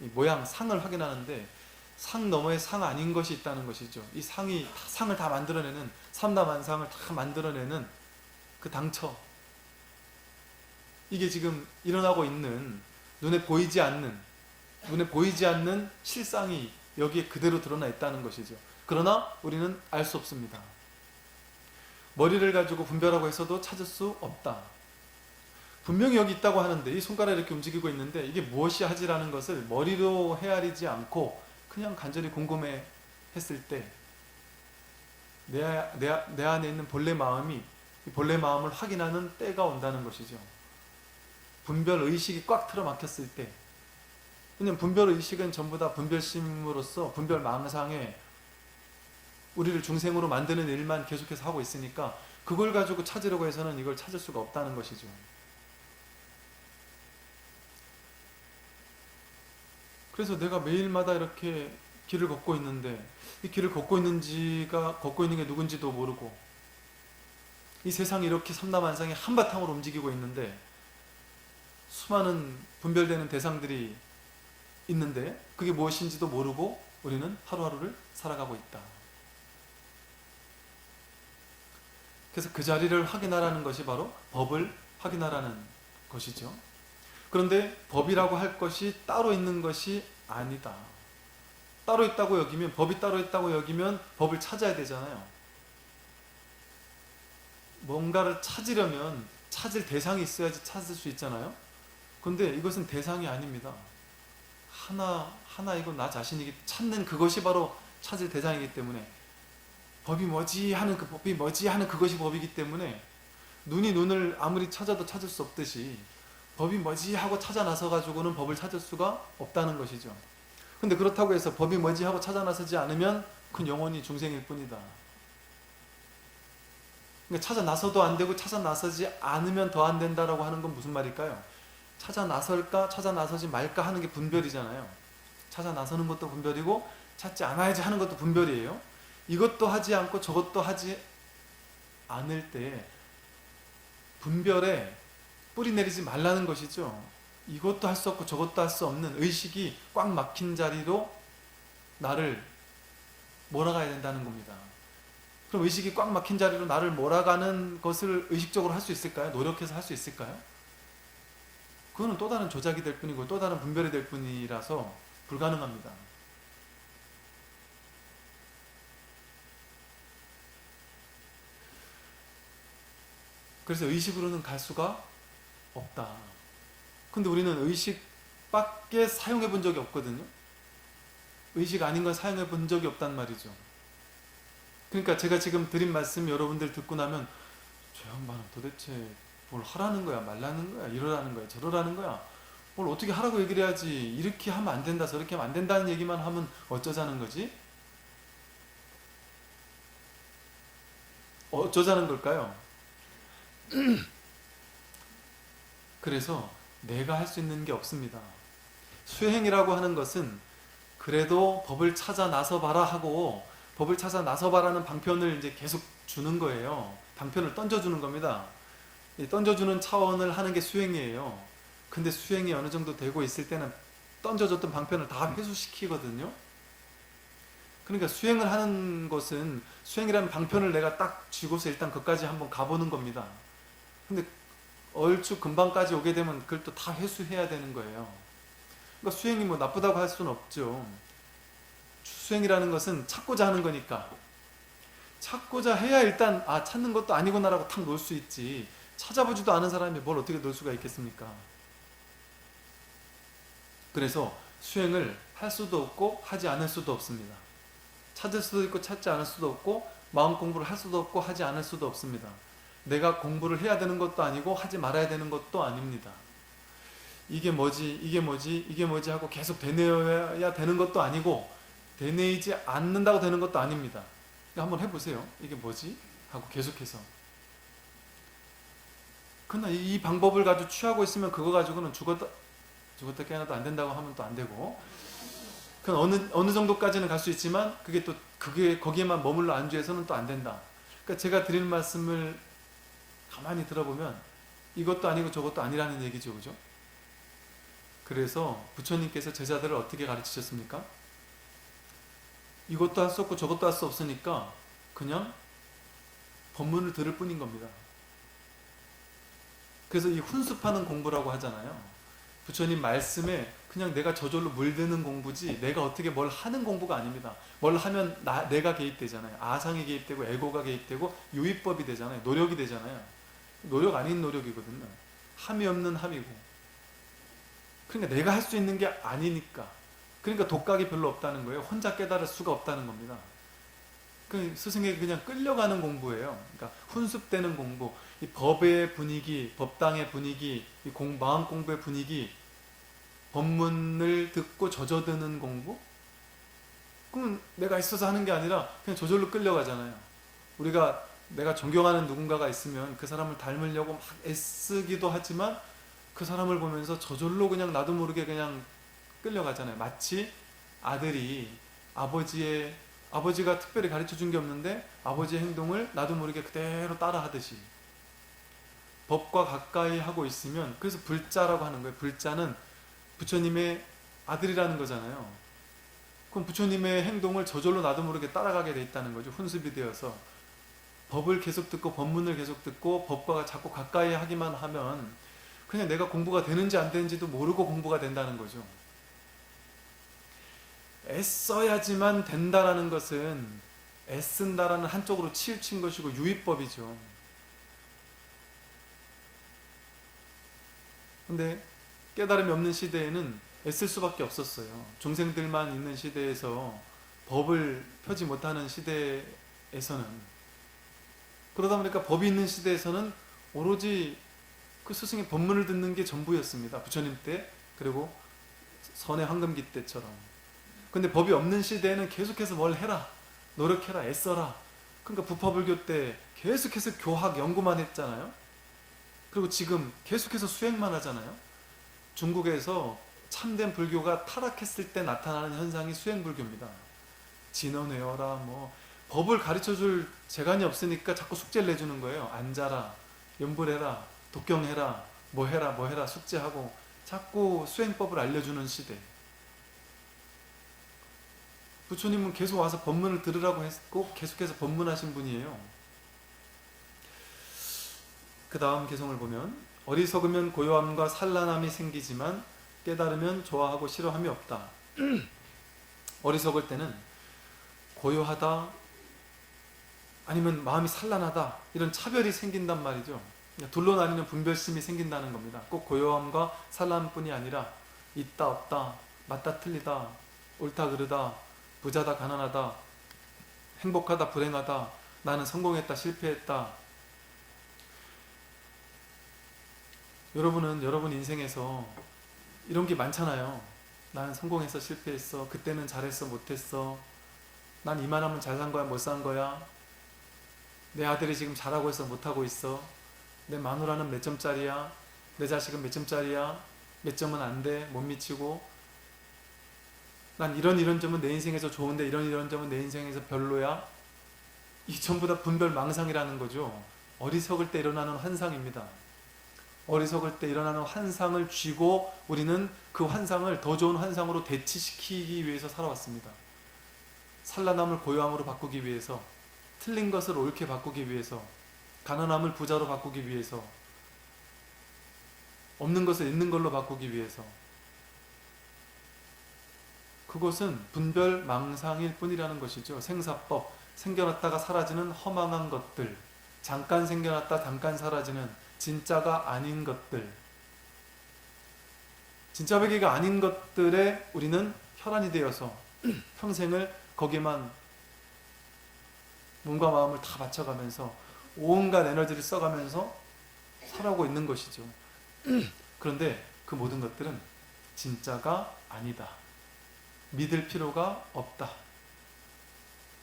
이 모양, 상을 확인하는데 상 너머에 상 아닌 것이 있다는 것이죠. 이 상이 상을 다 만들어내는, 삼라만상을 다 만들어내는 그 당처, 이게 지금 일어나고 있는 눈에 보이지 않는 실상이 여기에 그대로 드러나 있다는 것이죠. 그러나 우리는 알 수 없습니다. 머리를 가지고 분별하고 해서도 찾을 수 없다. 분명히 여기 있다고 하는데 이 손가락이 이렇게 움직이고 있는데 이게 무엇이 하지라는 것을 머리로 헤아리지 않고 그냥 간절히 궁금해 했을 때 내 안에 있는 본래 마음이 이 본래 마음을 확인하는 때가 온다는 것이죠. 분별 의식이 꽉 틀어막혔을 때. 왜냐면 분별 의식은 전부 다 분별심으로서 분별 망상에 우리를 중생으로 만드는 일만 계속해서 하고 있으니까 그걸 가지고 찾으려고 해서는 이걸 찾을 수가 없다는 것이죠. 그래서 내가 매일마다 이렇게 길을 걷고 있는데 이 길을 걷고 있는 게 누군지도 모르고 이 세상이 이렇게 삼라만상에 한바탕으로 움직이고 있는데 수많은 분별되는 대상들이 있는데 그게 무엇인지도 모르고 우리는 하루하루를 살아가고 있다. 그래서 그 자리를 확인하라는 것이 바로 법을 확인하라는 것이죠. 그런데 법이라고 할 것이 따로 있는 것이 아니다. 따로 있다고 여기면, 법이 따로 있다고 여기면 법을 찾아야 되잖아요. 뭔가를 찾으려면 찾을 대상이 있어야지 찾을 수 있잖아요. 그런데 이것은 대상이 아닙니다. 하나 이거 나 자신이 찾는 그것이 바로 찾을 대상이기 때문에 법이 뭐지 하는 그 법이 뭐지 하는 그것이 법이기 때문에 눈이 눈을 아무리 찾아도 찾을 수 없듯이 법이 뭐지 하고 찾아 나서 가지고는 법을 찾을 수가 없다는 것이죠. 근데 그렇다고 해서 법이 뭐지 하고 찾아 나서지 않으면 그건 영원히 중생일 뿐이다. 그러니까 찾아 나서도 안 되고 찾아 나서지 않으면 더 안 된다라고 하는 건 무슨 말일까요? 찾아 나설까 찾아 나서지 말까 하는 게 분별이잖아요. 찾아 나서는 것도 분별이고 찾지 않아야지 하는 것도 분별이에요. 이것도 하지 않고 저것도 하지 않을 때 분별에 뿌리 내리지 말라는 것이죠. 이것도 할 수 없고 저것도 할 수 없는 의식이 꽉 막힌 자리로 나를 몰아가야 된다는 겁니다. 그럼 의식이 꽉 막힌 자리로 나를 몰아가는 것을 의식적으로 할 수 있을까요? 노력해서 할 수 있을까요? 그거는 또 다른 조작이 될 뿐이고 또 다른 분별이 될 뿐이라서 불가능합니다. 그래서 의식으로는 갈 수가 없다. 근데 우리는 의식밖에 사용해 본 적이 없거든요. 의식 아닌 건 사용해 본 적이 없단 말이죠. 그러니까 제가 지금 드린 말씀 여러분들 듣고 나면 저 양반은 도대체 뭘 하라는 거야, 말라는 거야, 이러라는 거야, 저러라는 거야, 뭘 어떻게 하라고 얘기를 해야지, 이렇게 하면 안 된다, 저렇게 하면 안 된다는 얘기만 하면 어쩌자는 거지? 어쩌자는 걸까요? 그래서 내가 할 수 있는 게 없습니다. 수행이라고 하는 것은 그래도 법을 찾아 나서 봐라 하고 법을 찾아 나서 봐라는 방편을 이제 계속 주는 거예요. 방편을 던져주는 겁니다. 이 던져주는 차원을 하는 게 수행이에요. 근데 수행이 어느 정도 되고 있을 때는 던져줬던 방편을 다 회수시키거든요. 그러니까 수행을 하는 것은 수행이라는 방편을 내가 딱 쥐고서 일단 그까지 한번 가보는 겁니다. 근데 얼추 금방까지 오게 되면 그걸 또 다 회수해야 되는 거예요. 그러니까 수행이 뭐 나쁘다고 할 수는 없죠. 수행이라는 것은 찾고자 하는 거니까 찾고자 해야 일단 찾는 것도 아니구나라고 탁 놓을 수 있지, 찾아보지도 않은 사람이 뭘 어떻게 놓을 수가 있겠습니까? 그래서 수행을 할 수도 없고 하지 않을 수도 없습니다. 찾을 수도 있고 찾지 않을 수도 없고 마음 공부를 할 수도 없고 하지 않을 수도 없습니다. 내가 공부를 해야 되는 것도 아니고 하지 말아야 되는 것도 아닙니다. 이게 뭐지 이게 뭐지 이게 뭐지 하고 계속 되뇌어야 되는 것도 아니고 되뇌이지 않는다고 되는 것도 아닙니다. 한번 해보세요. 이게 뭐지? 하고 계속해서. 그러나 이 방법을 가지고 취하고 있으면 그거 가지고는 죽었다 깨어나도 안 된다고 하면 또 안 되고, 그건 어느 정도까지는 갈 수 있지만 그게 거기에만 머물러 안주해서는 또 안 된다. 그러니까 제가 드리는 말씀을 가만히 들어보면 이것도 아니고 저것도 아니라는 얘기죠, 그죠? 그래서 부처님께서 제자들을 어떻게 가르치셨습니까? 이것도 할 수 없고 저것도 할 수 없으니까 그냥 법문을 들을 뿐인 겁니다. 그래서 이 훈습하는 공부라고 하잖아요. 부처님 말씀에 그냥 내가 저절로 물드는 공부지 내가 어떻게 뭘 하는 공부가 아닙니다. 뭘 하면 내가 개입되잖아요. 아상이 개입되고 에고가 개입되고 유의법이 되잖아요. 노력이 되잖아요. 노력 아닌 노력이거든요. 함이 없는 함이고. 그러니까 내가 할 수 있는 게 아니니까. 그러니까 독각이 별로 없다는 거예요. 혼자 깨달을 수가 없다는 겁니다. 그 스승에게 그냥 끌려가는 공부예요. 그러니까 훈습되는 공부, 이 법의 분위기, 법당의 분위기, 이 마음 공부의 분위기, 법문을 듣고 젖어드는 공부? 그럼 내가 있어서 하는 게 아니라 그냥 저절로 끌려가잖아요. 내가 존경하는 누군가가 있으면 그 사람을 닮으려고 막 애쓰기도 하지만 그 사람을 보면서 저절로 그냥 나도 모르게 그냥 끌려가잖아요. 마치 아들이 아버지가 특별히 가르쳐 준 게 없는데 아버지의 행동을 나도 모르게 그대로 따라 하듯이 법과 가까이 하고 있으면, 그래서 불자라고 하는 거예요. 불자는 부처님의 아들이라는 거잖아요. 그럼 부처님의 행동을 저절로 나도 모르게 따라가게 돼 있다는 거죠. 훈습이 되어서 법을 계속 듣고 법문을 계속 듣고 법과 자꾸 가까이 하기만 하면 그냥 내가 공부가 되는지 안 되는지도 모르고 공부가 된다는 거죠. 애써야지만 된다라는 것은 애쓴다라는 한쪽으로 치우친 것이고 유의법이죠. 근데 깨달음이 없는 시대에는 애쓸 수밖에 없었어요. 중생들만 있는 시대에서 법을 펴지 못하는 시대에서는, 그러다 보니까 법이 있는 시대에서는 오로지 그 스승의 법문을 듣는 게 전부였습니다. 부처님 때, 그리고 선의 황금기 때처럼. 근데 법이 없는 시대에는 계속해서 뭘 해라, 노력해라, 애써라. 그러니까 부파불교 때 계속해서 교학 연구만 했잖아요. 그리고 지금 계속해서 수행만 하잖아요. 중국에서 참된 불교가 타락했을 때 나타나는 현상이 수행불교입니다. 진언외워라, 법을 가르쳐줄 재간이 없으니까 자꾸 숙제를 내주는 거예요. 앉아라, 연불해라, 독경해라, 뭐 해라 숙제하고 자꾸 수행법을 알려주는 시대. 부처님은 계속 와서 법문을 들으라고 했고 계속해서 법문하신 분이에요. 그 다음 개성을 보면, 어리석으면 고요함과 산란함이 생기지만 깨달으면 좋아하고 싫어함이 없다. 어리석을 때는 고요하다 아니면 마음이 산란하다 이런 차별이 생긴단 말이죠. 둘로 나뉘는 분별심이 생긴다는 겁니다. 꼭 고요함과 산란뿐이 아니라 있다 없다, 맞다 틀리다, 옳다 그르다, 부자다 가난하다, 행복하다 불행하다, 나는 성공했다 실패했다. 여러분은 여러분 인생에서 이런 게 많잖아요. 나는 성공했어 실패했어, 그때는 잘했어 못했어, 난 이만하면 잘 산 거야 못 산 거야, 내 아들이 지금 잘하고 있어 못하고 있어, 내 마누라는 몇 점짜리야, 내 자식은 몇 점짜리야, 몇 점은 안 돼, 못 미치고, 난 이런 점은 내 인생에서 좋은데 이런 점은 내 인생에서 별로야. 이 전부 다 분별망상이라는 거죠. 어리석을 때 일어나는 환상입니다. 어리석을 때 일어나는 환상을 쥐고 우리는 그 환상을 더 좋은 환상으로 대치시키기 위해서 살아왔습니다. 산란함을 고요함으로 바꾸기 위해서, 틀린 것을 옳게 바꾸기 위해서, 가난함을 부자로 바꾸기 위해서, 없는 것을 있는 걸로 바꾸기 위해서. 그것은 분별망상일 뿐이라는 것이죠. 생사법, 생겨났다가 사라지는 허망한 것들, 잠깐 생겨났다 잠깐 사라지는 진짜가 아닌 것들, 진짜 베개가 아닌 것들에 우리는 혈안이 되어서 평생을 거기에만 몸과 마음을 다 바쳐가면서 온갖 에너지를 써가면서 살아오고 있는 것이죠. 그런데 그 모든 것들은 진짜가 아니다. 믿을 필요가 없다.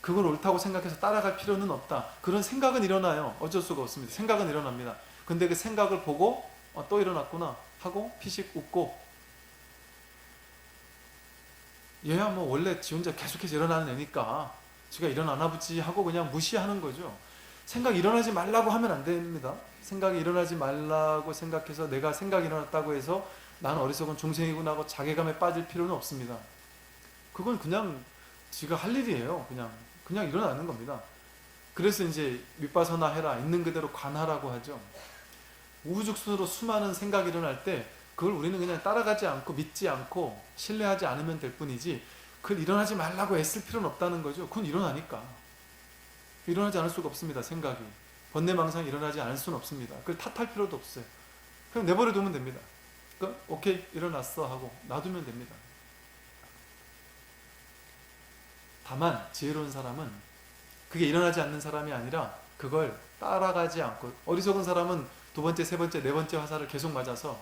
그걸 옳다고 생각해서 따라갈 필요는 없다. 그런 생각은 일어나요. 어쩔 수가 없습니다. 생각은 일어납니다. 근데 그 생각을 보고 또 일어났구나 하고 피식 웃고, 얘야 뭐 원래 지 혼자 계속해서 일어나는 애니까 지가 일어나나 보지 하고 그냥 무시하는 거죠. 생각이 일어나지 말라고 하면 안 됩니다. 생각이 일어나지 말라고 생각해서 내가 생각이 일어났다고 해서 나는 어리석은 중생이구나 하고 자괴감에 빠질 필요는 없습니다. 그건 그냥 지가 할 일이에요. 그냥 일어나는 겁니다. 그래서 이제 윗바서나 해라, 있는 그대로 관하라고 하죠. 우후죽순으로 수많은 생각이 일어날 때 그걸 우리는 그냥 따라가지 않고 믿지 않고 신뢰하지 않으면 될 뿐이지, 그걸 일어나지 말라고 애쓸 필요는 없다는 거죠. 그건 일어나니까. 일어나지 않을 수가 없습니다. 생각이. 번뇌망상이 일어나지 않을 수는 없습니다. 그걸 탓할 필요도 없어요. 그냥 내버려 두면 됩니다. 오케이 일어났어 하고 놔두면 됩니다. 다만 지혜로운 사람은 그게 일어나지 않는 사람이 아니라 그걸 따라가지 않고, 어리석은 사람은 두 번째, 세 번째, 네 번째 화살을 계속 맞아서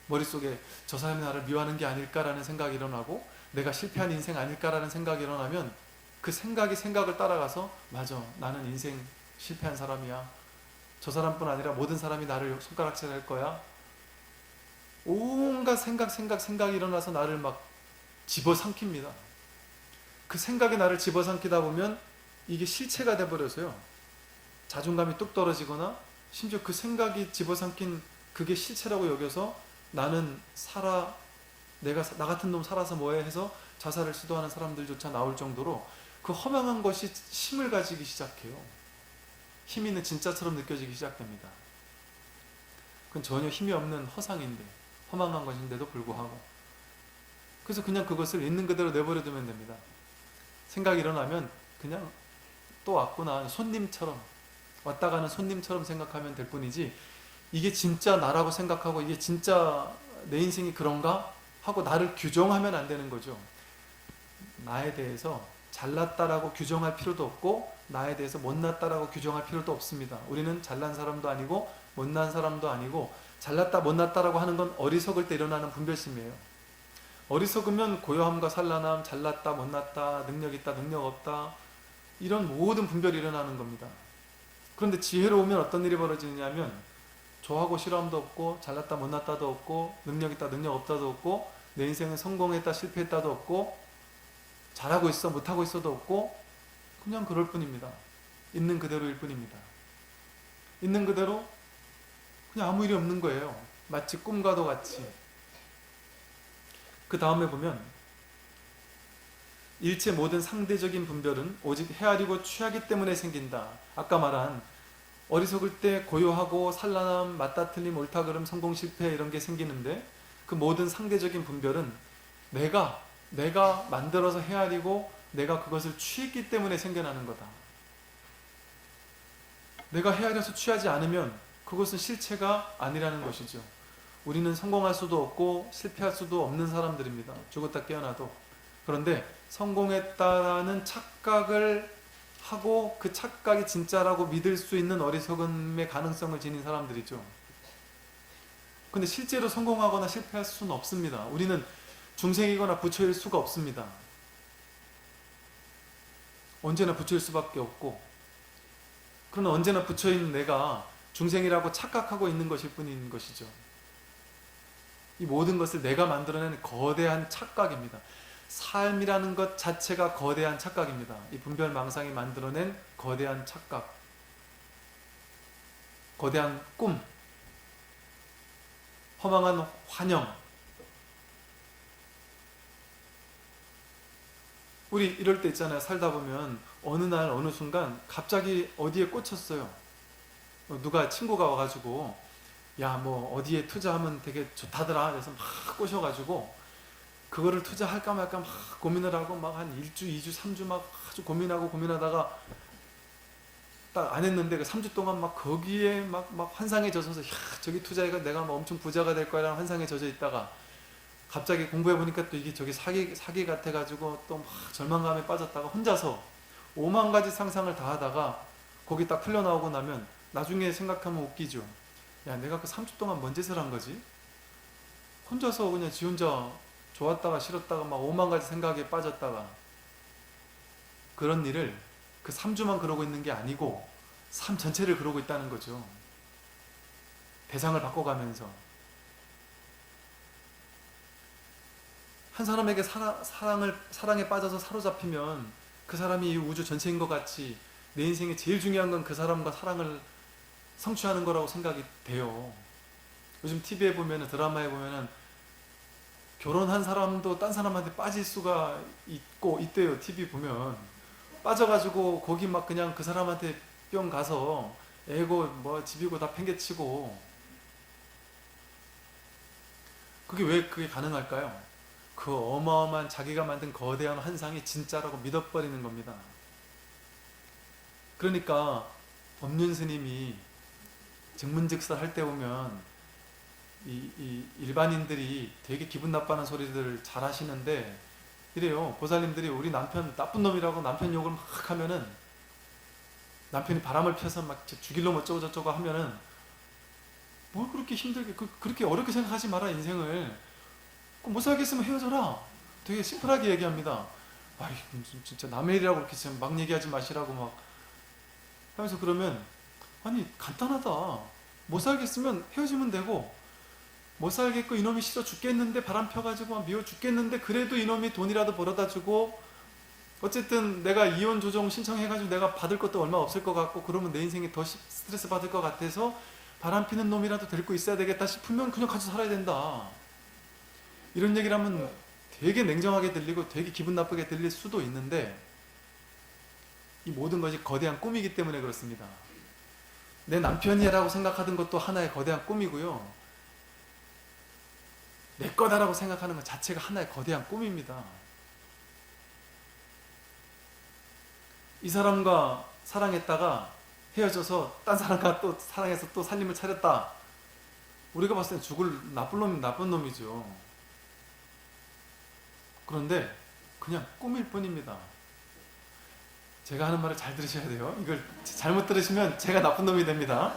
머릿속에 저 사람이 나를 미워하는 게 아닐까라는 생각이 일어나고 내가 실패한 인생 아닐까라는 생각이 일어나면 그 생각이 생각을 따라가서 맞아, 나는 인생 실패한 사람이야, 저 사람뿐 아니라 모든 사람이 나를 손가락질할 거야, 온갖 생각이 일어나서 나를 막 집어삼킵니다. 그 생각이 나를 집어삼키다 보면 이게 실체가 돼버려서요, 자존감이 뚝 떨어지거나 심지어 그 생각이 집어삼킨 그게 실체라고 여겨서 나는 나 같은 놈 살아서 뭐해 해서 자살을 시도하는 사람들조차 나올 정도로 그 허망한 것이 힘을 가지기 시작해요. 힘 있는 진짜처럼 느껴지기 시작됩니다. 그건 전혀 힘이 없는 허상인데, 허망한 것인데도 불구하고. 그래서 그냥 그것을 있는 그대로 내버려두면 됩니다. 생각이 일어나면 그냥 또 왔구나, 손님처럼, 왔다 가는 손님처럼 생각하면 될 뿐이지, 이게 진짜 나라고 생각하고 이게 진짜 내 인생이 그런가 하고 나를 규정하면 안 되는 거죠. 나에 대해서 잘났다라고 규정할 필요도 없고 나에 대해서 못났다라고 규정할 필요도 없습니다. 우리는 잘난 사람도 아니고 못난 사람도 아니고, 잘났다 못났다라고 하는 건 어리석을 때 일어나는 분별심이에요. 어리석으면 고요함과 산란함, 잘났다 못났다, 능력 있다 능력 없다, 이런 모든 분별이 일어나는 겁니다. 그런데 지혜로우면 어떤 일이 벌어지느냐면, 좋아하고 싫어함도 없고 잘났다 못났다도 없고 능력 있다 능력 없다도 없고 내 인생은 성공했다 실패했다도 없고 잘하고 있어 못하고 있어도 없고, 그냥 그럴 뿐입니다. 있는 그대로일 뿐입니다. 있는 그대로 그냥 아무 일이 없는 거예요. 마치 꿈과도 같이. 그 다음에 보면 일체 모든 상대적인 분별은 오직 헤아리고 취하기 때문에 생긴다. 아까 말한 어리석을 때 고요하고 산란함, 맞다 틀림, 옳다 그름, 성공 실패 이런 게 생기는데, 그 모든 상대적인 분별은 내가 만들어서 헤아리고 내가 그것을 취했기 때문에 생겨나는 거다. 내가 헤아려서 취하지 않으면 그것은 실체가 아니라는 것이죠. 우리는 성공할 수도 없고 실패할 수도 없는 사람들입니다. 죽었다 깨어나도. 그런데 성공했다라는 착각을 하고 그 착각이 진짜라고 믿을 수 있는 어리석음의 가능성을 지닌 사람들이죠. 근데 실제로 성공하거나 실패할 수는 없습니다. 우리는 중생이거나 부처일 수가 없습니다. 언제나 부처일 수밖에 없고, 그러나 언제나 부처인 내가 중생이라고 착각하고 있는 것일 뿐인 것이죠. 이 모든 것을 내가 만들어낸 거대한 착각입니다. 삶이라는 것 자체가 거대한 착각입니다. 이 분별망상이 만들어낸 거대한 착각, 거대한 꿈, 허망한 환영. 우리 이럴 때 있잖아요. 살다 보면 어느 날 어느 순간 갑자기 어디에 꽂혔어요. 누가 친구가 와가지고 야 뭐 어디에 투자하면 되게 좋다더라. 그래서 막 꼬셔가지고 그거를 투자할까 말까 막 고민을 하고 막 한 1주, 2주, 3주 막 아주 고민하다가 딱 안 했는데 그 3주 동안 막 거기에 막 환상에 젖어서 야 저기 투자해가 내가 막 엄청 부자가 될 거라는 환상에 젖어 있다가 갑자기 공부해 보니까 또 이게 저기 사기 같아가지고 또 막 절망감에 빠졌다가 혼자서 5만 가지 상상을 다 하다가 거기 딱 풀려 나오고 나면 나중에 생각하면 웃기죠. 야 내가 그 3주 동안 뭔 짓을 한 거지? 혼자서 그냥 지 혼자 좋았다가 싫었다가 막 5만 가지 생각에 빠졌다가 그런 일을 그 3주만 그러고 있는 게 아니고 삶 전체를 그러고 있다는 거죠. 대상을 바꿔가면서 한 사람에게 사랑에 빠져서 사로잡히면 그 사람이 이 우주 전체인 것 같이 내 인생에 제일 중요한 건 그 사람과 사랑을 성취하는 거라고 생각이 돼요. 요즘 TV에 보면은 드라마에 보면은 결혼한 사람도 딴 사람한테 빠질 수가 있대요. TV 보면 빠져가지고 거기 막 그냥 그 사람한테 뿅 가서 애고 뭐 집이고 다 팽개치고 그게 왜 그게 가능할까요? 그 어마어마한 자기가 만든 거대한 환상이 진짜라고 믿어버리는 겁니다. 그러니까 법륜 스님이 증문즉설 할 때 보면 이 일반인들이 되게 기분 나빠하는 소리들을 잘 하시는데 이래요. 보살님들이 우리 남편 나쁜 놈이라고 남편 욕을 막 하면은 남편이 바람을 펴서 막 죽일 놈 어쩌고 저쩌고 하면은 뭘 그렇게 힘들게 그렇게 어렵게 생각하지 마라 인생을 못 살겠으면 헤어져라. 되게 심플하게 얘기합니다. 아이 진짜 남의 일이라고 그렇게 막 얘기하지 마시라고 막 하면서 그러면 아니 간단하다. 못 살겠으면 헤어지면 되고 못 살겠고 이놈이 싫어 죽겠는데 바람 펴가지고 미워 죽겠는데 그래도 이놈이 돈이라도 벌어다 주고 어쨌든 내가 이혼 조정 신청해가지고 내가 받을 것도 얼마 없을 것 같고 그러면 내 인생이 더 스트레스 받을 것 같아서 바람 피는 놈이라도 데리고 있어야 되겠다 싶으면 그냥 같이 살아야 된다. 이런 얘기를 하면 되게 냉정하게 들리고 되게 기분 나쁘게 들릴 수도 있는데 이 모든 것이 거대한 꿈이기 때문에 그렇습니다. 내 남편이라고 생각하던 것도 하나의 거대한 꿈이고요. 내 거다라고 생각하는 것 자체가 하나의 거대한 꿈입니다. 이 사람과 사랑했다가 헤어져서 딴 사람과 또 사랑해서 또 살림을 차렸다. 우리가 봤을 때 죽을 나쁜 놈이죠. 그런데 그냥 꿈일 뿐입니다. 제가 하는 말을 잘 들으셔야 돼요. 이걸 잘못 들으시면 제가 나쁜 놈이 됩니다.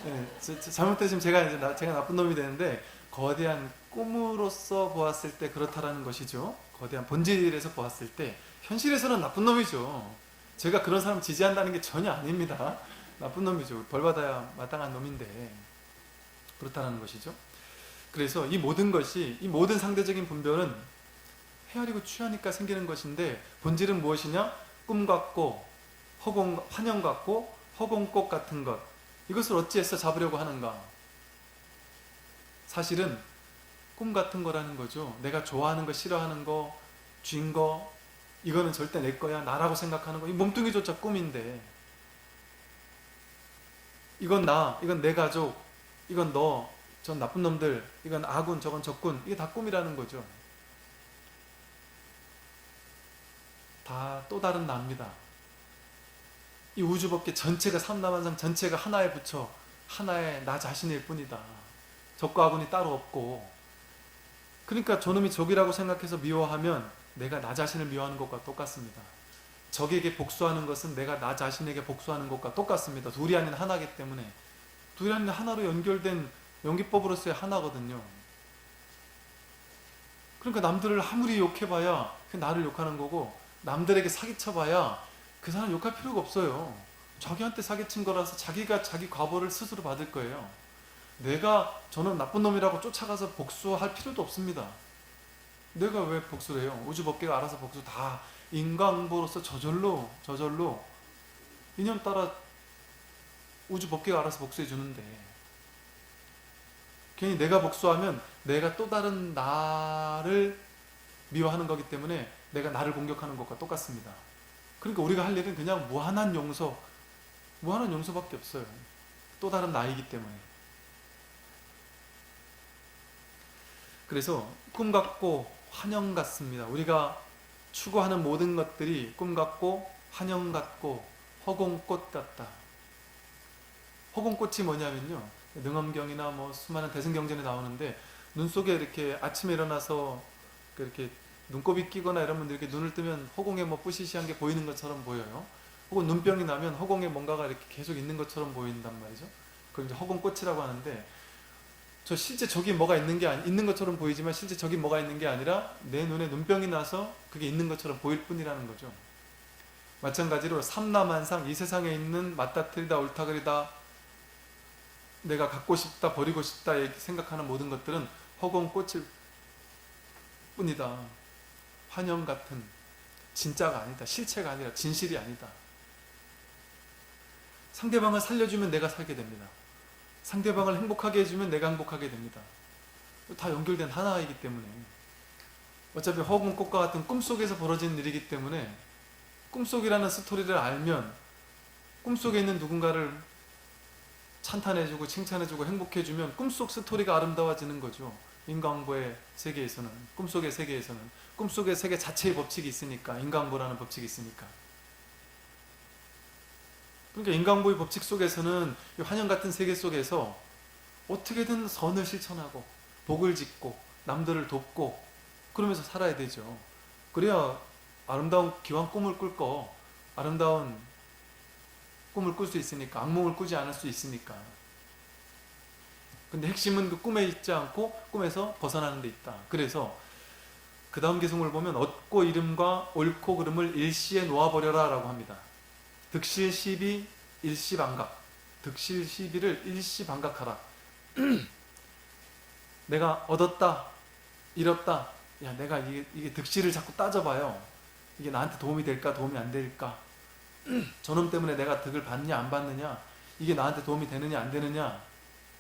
네, 잘못 들으시면 제가 나쁜 놈이 되는데 거대한 꿈으로서 보았을 때 그렇다라는 것이죠. 거대한 본질에서 보았을 때 현실에서는 나쁜 놈이죠. 제가 그런 사람 지지한다는 게 전혀 아닙니다. 나쁜 놈이죠. 벌받아야 마땅한 놈인데 그렇다라는 것이죠. 그래서 이 모든 상대적인 분별은 헤아리고 취하니까 생기는 것인데 본질은 무엇이냐? 꿈 같고 환영 같고 허공꽃 같은 것, 이것을 어찌해서 잡으려고 하는가? 사실은 꿈 같은 거라는 거죠. 내가 좋아하는 거, 싫어하는 거, 쥔 거, 이거는 절대 내 거야, 나라고 생각하는 거, 이 몸뚱이조차 꿈인데 이건 나, 이건 내 가족, 이건 너, 전 나쁜 놈들, 이건 아군, 저건 적군, 이게 다 꿈이라는 거죠. 다 또 다른 나입니다. 이 우주법계 전체가 삼라만상 전체가 하나의 부처, 하나의 나 자신일 뿐이다. 적과 아군이 따로 없고, 그러니까 저놈이 적이라고 생각해서 미워하면 내가 나 자신을 미워하는 것과 똑같습니다. 적에게 복수하는 것은 내가 나 자신에게 복수하는 것과 똑같습니다. 둘이 아닌 하나이기 때문에. 둘이 아닌 하나로 연결된 연기법으로서의 하나거든요. 그러니까 남들을 아무리 욕해봐야 나를 욕하는 거고, 남들에게 사기쳐봐야 그 사람 욕할 필요가 없어요. 자기한테 사기친 거라서 자기가 자기 과보를 스스로 받을 거예요. 내가 저는 나쁜 놈이라고 쫓아가서 복수할 필요도 없습니다. 내가 왜 복수를 해요? 우주 법계가 알아서 복수 다 인과응보로서 저절로 인연 따라 우주 법계가 알아서 복수해 주는데, 괜히 내가 복수하면 내가 또 다른 나를 미워하는 거기 때문에 내가 나를 공격하는 것과 똑같습니다. 그러니까 우리가 할 일은 그냥 무한한 용서밖에 없어요. 또 다른 나이기 때문에. 그래서 꿈 같고 환영 같습니다. 우리가 추구하는 모든 것들이 꿈 같고 환영 같고 허공꽃 같다. 허공꽃이 뭐냐면요, 능엄경이나 뭐 수많은 대승경전에 나오는데, 눈 속에 이렇게 아침에 일어나서 이렇게 눈곱이 끼거나 이러면 이렇게 눈을 뜨면 허공에 뭐 뿌시시한 게 보이는 것처럼 보여요. 혹은 눈병이 나면 허공에 뭔가가 이렇게 계속 있는 것처럼 보인단 말이죠. 그걸 이제 허공꽃이라고 하는데, 저 실제 저기 뭐가 있는 것처럼 보이지만 실제 저기 뭐가 있는 게 아니라 내 눈에 눈병이 나서 그게 있는 것처럼 보일 뿐이라는 거죠. 마찬가지로 삼라만상, 이 세상에 있는 맞다틀리다 옳다그리다 내가 갖고 싶다 버리고 싶다 생각하는 모든 것들은 허공꽃일 뿐이다. 환영 같은 진짜가 아니다. 실체가 아니라 진실이 아니다. 상대방을 살려주면 내가 살게 됩니다. 상대방을 행복하게 해주면 내가 행복하게 됩니다. 다 연결된 하나이기 때문에, 어차피 허공꽃과 같은 꿈속에서 벌어지는 일이기 때문에, 꿈속이라는 스토리를 알면 꿈속에 있는 누군가를 찬탄해주고 칭찬해주고 행복해주면 꿈속 스토리가 아름다워지는 거죠. 인과응보의 세계에서는, 꿈속의 세계에서는 꿈속의 세계 자체의 법칙이 있으니까, 인과응보라는 법칙이 있으니까. 그러니까 인과응보의 법칙 속에서는, 이 환영 같은 세계 속에서 어떻게든 선을 실천하고 복을 짓고 남들을 돕고 그러면서 살아야 되죠. 그래야 아름다운 기왕 꿈을 꿀 거 아름다운 꿈을 꿀 수 있으니까, 악몽을 꾸지 않을 수 있으니까. 근데 핵심은 그 꿈에 있지 않고 꿈에서 벗어나는 데 있다. 그래서 그 다음 기송을 보면 얻고 이름과 옳고 그름을 일시에 놓아버려라 라고 합니다. 득실시비 일시방각. 득실시비를 일시방각하라. 내가 얻었다, 잃었다. 야, 내가 이게 득실을 자꾸 따져봐요. 이게 나한테 도움이 될까, 도움이 안 될까? 저놈 때문에 내가 득을 받느냐, 안 받느냐? 이게 나한테 도움이 되느냐, 안 되느냐?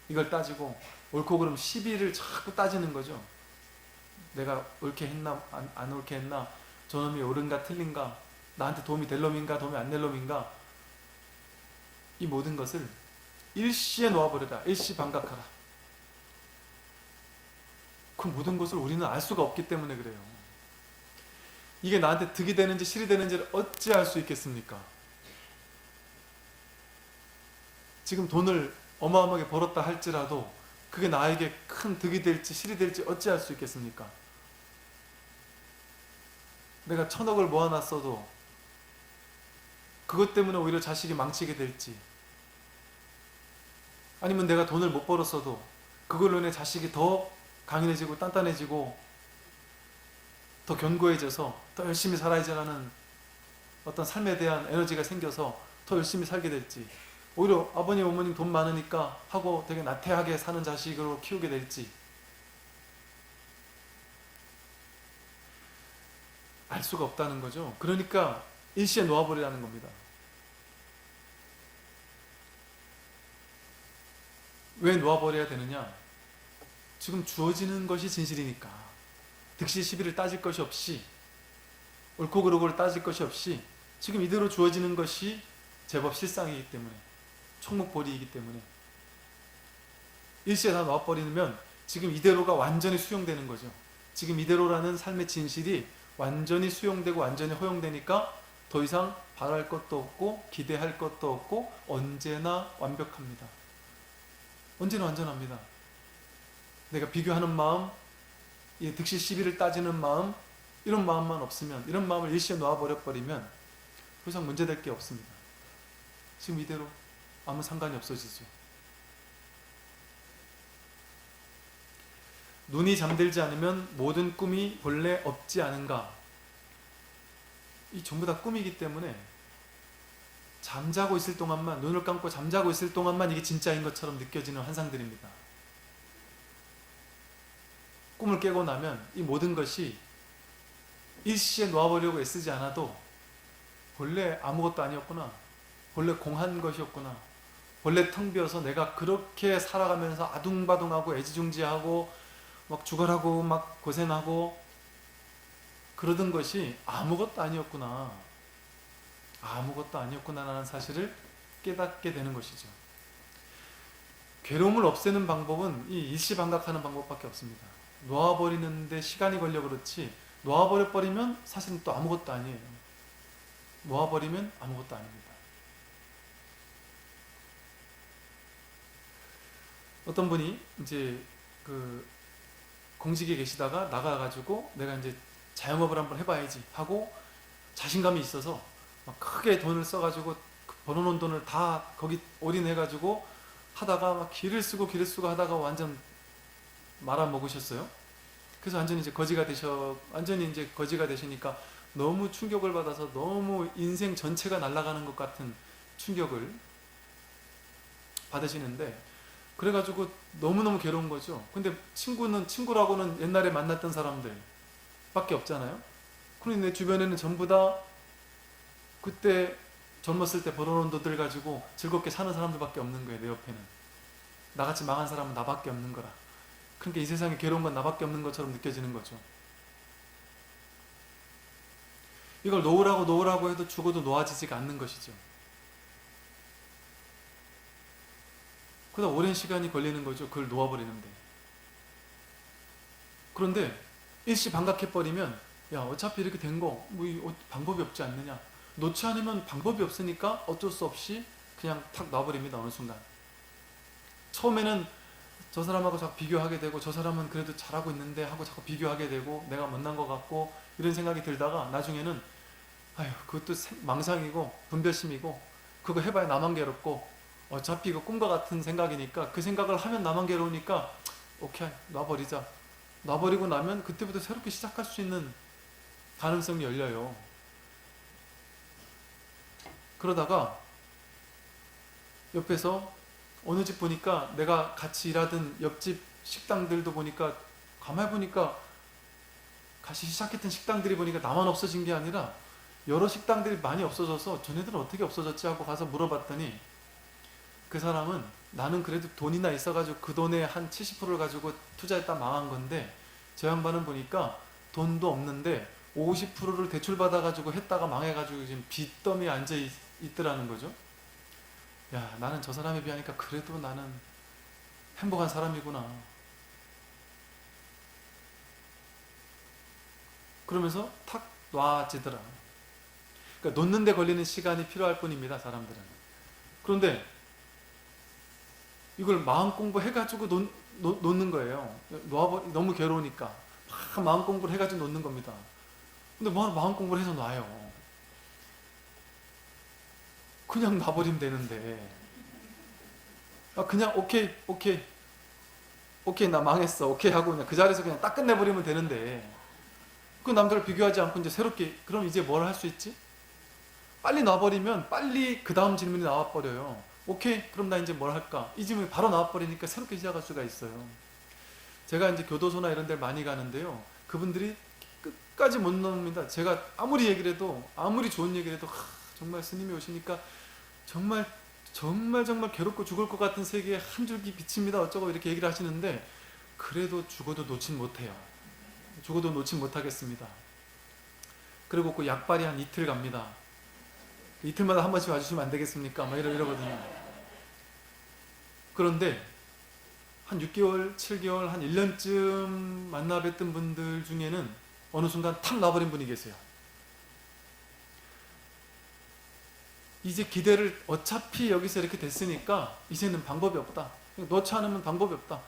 이걸 따지고, 옳고 그름 시비를 자꾸 따지는 거죠. 내가 옳게 했나, 안 옳게 했나? 저놈이 옳은가, 틀린가? 나한테 도움이 될 놈인가, 도움이 안 될 놈인가? 이 모든 것을 일시에 놓아버려라. 일시방각하라. 그 모든 것을 우리는 알 수가 없기 때문에 그래요. 이게 나한테 득이 되는지 실이 되는지를 어찌 알 수 있겠습니까? 지금 돈을 어마어마하게 벌었다 할지라도 그게 나에게 큰 득이 될지 실이 될지 어찌 알 수 있겠습니까? 내가 1,000억을 모아놨어도 그것 때문에 오히려 자식이 망치게 될지, 아니면 내가 돈을 못 벌었어도 그걸로 인해 자식이 더 강인해지고 단단해지고 더 견고해져서 더 열심히 살아야지라는 어떤 삶에 대한 에너지가 생겨서 더 열심히 살게 될지, 오히려 아버님 어머님 돈 많으니까 하고 되게 나태하게 사는 자식으로 키우게 될지 알 수가 없다는 거죠. 그러니까 일시에 놓아버리라는 겁니다. 왜 놓아버려야 되느냐? 지금 주어지는 것이 진실이니까. 득실 시비를 따질 것이 없이, 옳고 그르고를 따질 것이 없이 지금 이대로 주어지는 것이 제법 실상이기 때문에, 총목벌이이기 때문에 일시에 다 놓아버리면 지금 이대로가 완전히 수용되는 거죠. 지금 이대로라는 삶의 진실이 완전히 수용되고 완전히 허용되니까 더 이상 바랄 것도 없고 기대할 것도 없고 언제나 완벽합니다. 언제나 완전합니다. 내가 비교하는 마음, 득실 시비를 따지는 마음, 이런 마음만 없으면, 이런 마음을 일시에 놓아버려버리면 더 이상 문제될 게 없습니다. 지금 이대로 아무 상관이 없어지죠. 눈이 잠들지 않으면 모든 꿈이 본래 없지 않은가. 이 전부 다 꿈이기 때문에 잠자고 있을 동안만, 눈을 감고 잠자고 있을 동안만 이게 진짜인 것처럼 느껴지는 환상들입니다. 꿈을 깨고 나면 이 모든 것이 일시에 놓아버리려고 애쓰지 않아도 본래 아무것도 아니었구나, 본래 공한 것이었구나, 본래 텅 비어서 내가 그렇게 살아가면서 아둥바둥하고 애지중지하고 막 죽어라고 막 고생하고 그러던 것이 아무것도 아니었구나, 아무것도 아니었구나라는 사실을 깨닫게 되는 것이죠. 괴로움을 없애는 방법은 이 일시반각하는 방법밖에 없습니다. 놓아버리는데 시간이 걸려 그렇지, 놓아버려버리면 사실은 또 아무것도 아니에요. 놓아버리면 아무것도 아닙니다. 어떤 분이 이제 그 공직에 계시다가 나가가지고 내가 이제 자영업을 한번 해봐야지 하고 자신감이 있어서 막 크게 돈을 써가지고 벌어놓은 돈을 다 거기 올인해가지고 하다가 막 길을 쓰고 하다가 완전 말아먹으셨어요. 그래서 완전히 이제 거지가 되시니까 너무 충격을 받아서 너무 인생 전체가 날아가는 것 같은 충격을 받으시는데, 그래가지고 너무너무 괴로운 거죠. 근데 친구라고는 옛날에 만났던 사람들 밖에 없잖아요. 그러니 내 주변에는 전부 다 그때 젊었을 때 벌어놓은 돈들 가지고 즐겁게 사는 사람들밖에 없는 거예요. 내 옆에는 나같이 망한 사람은 나밖에 없는 거라. 그러니까 이 세상에 괴로운 건 나밖에 없는 것처럼 느껴지는 거죠. 이걸 놓으라고 해도 죽어도 놓아지지가 않는 것이죠. 그러다 오랜 시간이 걸리는 거죠. 그걸 놓아버리는데. 그런데 일시반각해버리면 야, 어차피 이렇게 된 거 뭐 방법이 없지 않느냐. 놓지 않으면 방법이 없으니까 어쩔 수 없이 그냥 탁 놔버립니다. 어느 순간. 처음에는 저 사람하고 자꾸 비교하게 되고, 저 사람은 그래도 잘하고 있는데 하고 자꾸 비교하게 되고, 내가 못난 것 같고 이런 생각이 들다가 나중에는 아휴, 그것도 망상이고 분별심이고, 그거 해봐야 나만 괴롭고 어차피 이거 꿈과 같은 생각이니까, 그 생각을 하면 나만 괴로우니까 오케이, 놔버리자. 놔버리고 나면 그때부터 새롭게 시작할 수 있는 가능성이 열려요. 그러다가 옆에서 어느 집 보니까 내가 같이 일하던 옆집 식당들도 보니까, 가만히 보니까 같이 시작했던 식당들이 보니까 나만 없어진 게 아니라 여러 식당들이 많이 없어져서 저네들은 어떻게 없어졌지 하고 가서 물어봤더니, 그 사람은 나는 그래도 돈이나 있어가지고 그 돈의 한 70%를 가지고 투자했다 망한 건데, 저 양반은 보니까 돈도 없는데 50%를 대출받아가지고 했다가 망해가지고 지금 빚더미에 앉아있더라는 거죠. 야, 나는 저 사람에 비하니까 그래도 나는 행복한 사람이구나. 그러면서 탁 놔지더라. 그러니까 놓는 데 걸리는 시간이 필요할 뿐입니다, 사람들은. 그런데 이걸 마음 공부해가지고 놓는 거예요. 너무 괴로우니까 막 마음 공부를 해가지고 놓는 겁니다. 근데 뭐 마음 공부를 해서 놔요. 그냥 놔버리면 되는데, 그냥 오케이 나 망했어 오케이 하고 그냥 그 자리에서 그냥 딱 끝내버리면 되는데, 그 남들을 비교하지 않고 이제 새롭게, 그럼 이제 뭘 할 수 있지? 빨리 놔버리면 빨리 그 다음 질문이 나와버려요. 오케이, 그럼 나 이제 뭘 할까? 이 질문이 바로 나와버리니까 새롭게 시작할 수가 있어요. 제가 이제 교도소나 이런 데를 많이 가는데요, 그분들이 끝까지 못 넘습니다. 제가 아무리 얘기를 해도, 아무리 좋은 얘기를 해도 정말 스님이 오시니까 정말 괴롭고 죽을 것 같은 세계에 한 줄기 빛입니다 어쩌고 이렇게 얘기를 하시는데, 그래도 죽어도 놓진 못해요. 죽어도 놓진 못하겠습니다. 그리고 그 약발이 한 이틀 갑니다. 이틀마다 한 번씩 와주시면 안 되겠습니까? 막 이러거든요. 그런데 한 6개월, 7개월, 한 1년쯤 만나 뵀던 분들 중에는 어느 순간 탁 놔버린 분이 계세요. 이제 기대를 어차피 여기서 이렇게 됐으니까 이제는 방법이 없다. 놓지 않으면 방법이 없다.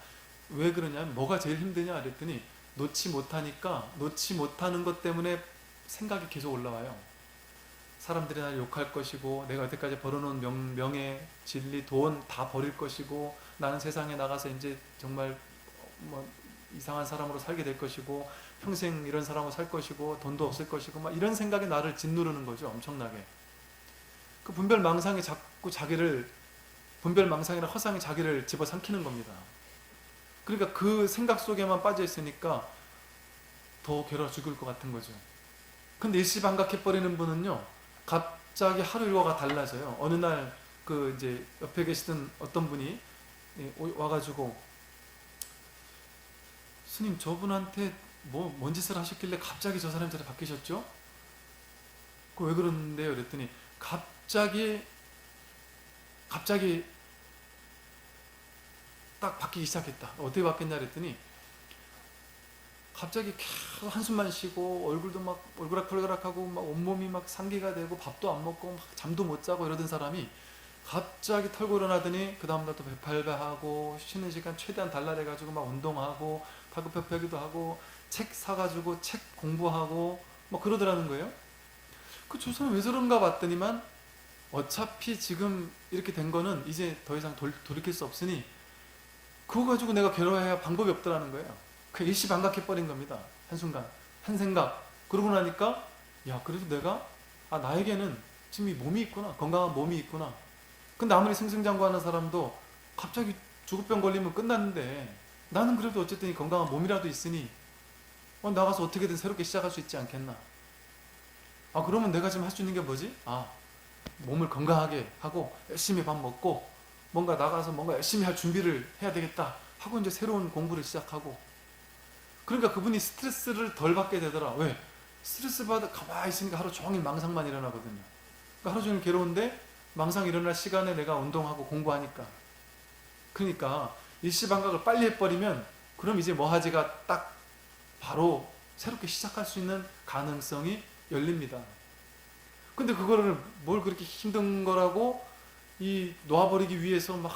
왜 그러냐면 뭐가 제일 힘드냐 그랬더니, 놓지 못하니까, 놓지 못하는 것 때문에 생각이 계속 올라와요. 사람들이 나를 욕할 것이고, 내가 여태까지 벌어놓은 명예, 진리, 돈 다 버릴 것이고, 나는 세상에 나가서 이제 정말 뭐 이상한 사람으로 살게 될 것이고, 평생 이런 사람으로 살 것이고, 돈도 없을 것이고, 막 이런 생각이 나를 짓누르는 거죠. 엄청나게. 그 분별망상이 자꾸 분별망상이나 허상이 자기를 집어삼키는 겁니다. 그러니까 그 생각 속에만 빠져 있으니까 더 괴로워 죽을 것 같은 거죠. 근데 일시방각해버리는 분은요, 갑자기 하루 일과가 달라져요. 어느 날 그 이제 옆에 계시던 어떤 분이 와가지고, 스님 저분한테 뭔 짓을 하셨길래 갑자기 저 사람 자리 바뀌셨죠? 그 왜 그러는데요? 그랬더니 갑자기 딱 바뀌기 시작했다. 어떻게 바뀌었냐 그랬더니 갑자기 계속 한숨만 쉬고 얼굴도 막 얼그락펄그락하고 막 온몸이 막 상기가 되고 밥도 안 먹고 막 잠도 못 자고 이러던 사람이 갑자기 털고 일어나더니 그 다음날 또 배팔배하고 쉬는 시간 최대한 달라내가지고 막 운동하고 팔굽혀펴기도 하고 책 사가지고 책 공부하고 막 그러더라는 거예요. 그 저 사람 왜 저런가 봤더니만 어차피 지금 이렇게 된 거는 이제 더 이상 돌이킬 수 없으니 그거 가지고 내가 괴로워해야 방법이 없더라는 거예요. 그 일시방각해버린 겁니다. 한순간 한 생각 그러고 나니까 야 그래도 내가 나에게는 지금 이 몸이 있구나, 건강한 몸이 있구나. 근데 아무리 승승장구하는 사람도 갑자기 죽을병 걸리면 끝났는데 나는 그래도 어쨌든 이 건강한 몸이라도 있으니 나가서 어떻게든 새롭게 시작할 수 있지 않겠나. 그러면 내가 지금 할 수 있는 게 뭐지? 몸을 건강하게 하고 열심히 밥 먹고 뭔가 나가서 뭔가 열심히 할 준비를 해야 되겠다 하고 이제 새로운 공부를 시작하고. 그러니까 그분이 스트레스를 덜 받게 되더라. 왜? 스트레스 받아 가만히 있으니까 하루 종일 망상만 일어나거든요. 그러니까 하루 종일 괴로운데 망상 일어날 시간에 내가 운동하고 공부하니까. 그러니까 일시방각을 빨리 해버리면 그럼 이제 뭐 하지가 딱 바로 새롭게 시작할 수 있는 가능성이 열립니다. 근데 그거를 뭘 그렇게 힘든 거라고 놓아버리기 위해서 막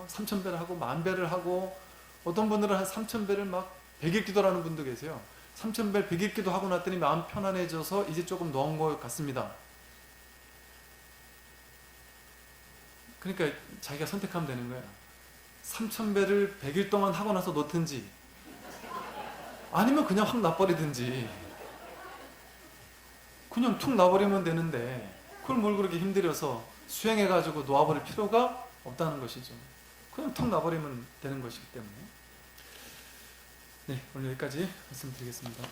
3000배를 하고 10,000배를 하고, 어떤 분들은 한 3000배를 막 100일 기도라는 분도 계세요. 3000배 100일 기도 하고 났더니 마음 편안해져서 이제 조금 놓은 것 같습니다. 그러니까 자기가 선택하면 되는 거야. 3000배를 100일 동안 하고 나서 놓든지 아니면 그냥 확 놔버리든지. 그냥 툭 놔버리면 되는데 그걸 뭘 그렇게 힘들여서 수행해가지고 놓아버릴 필요가 없다는 것이죠. 그냥 툭 놔버리면 되는 것이기 때문에. 네, 오늘 여기까지 말씀드리겠습니다.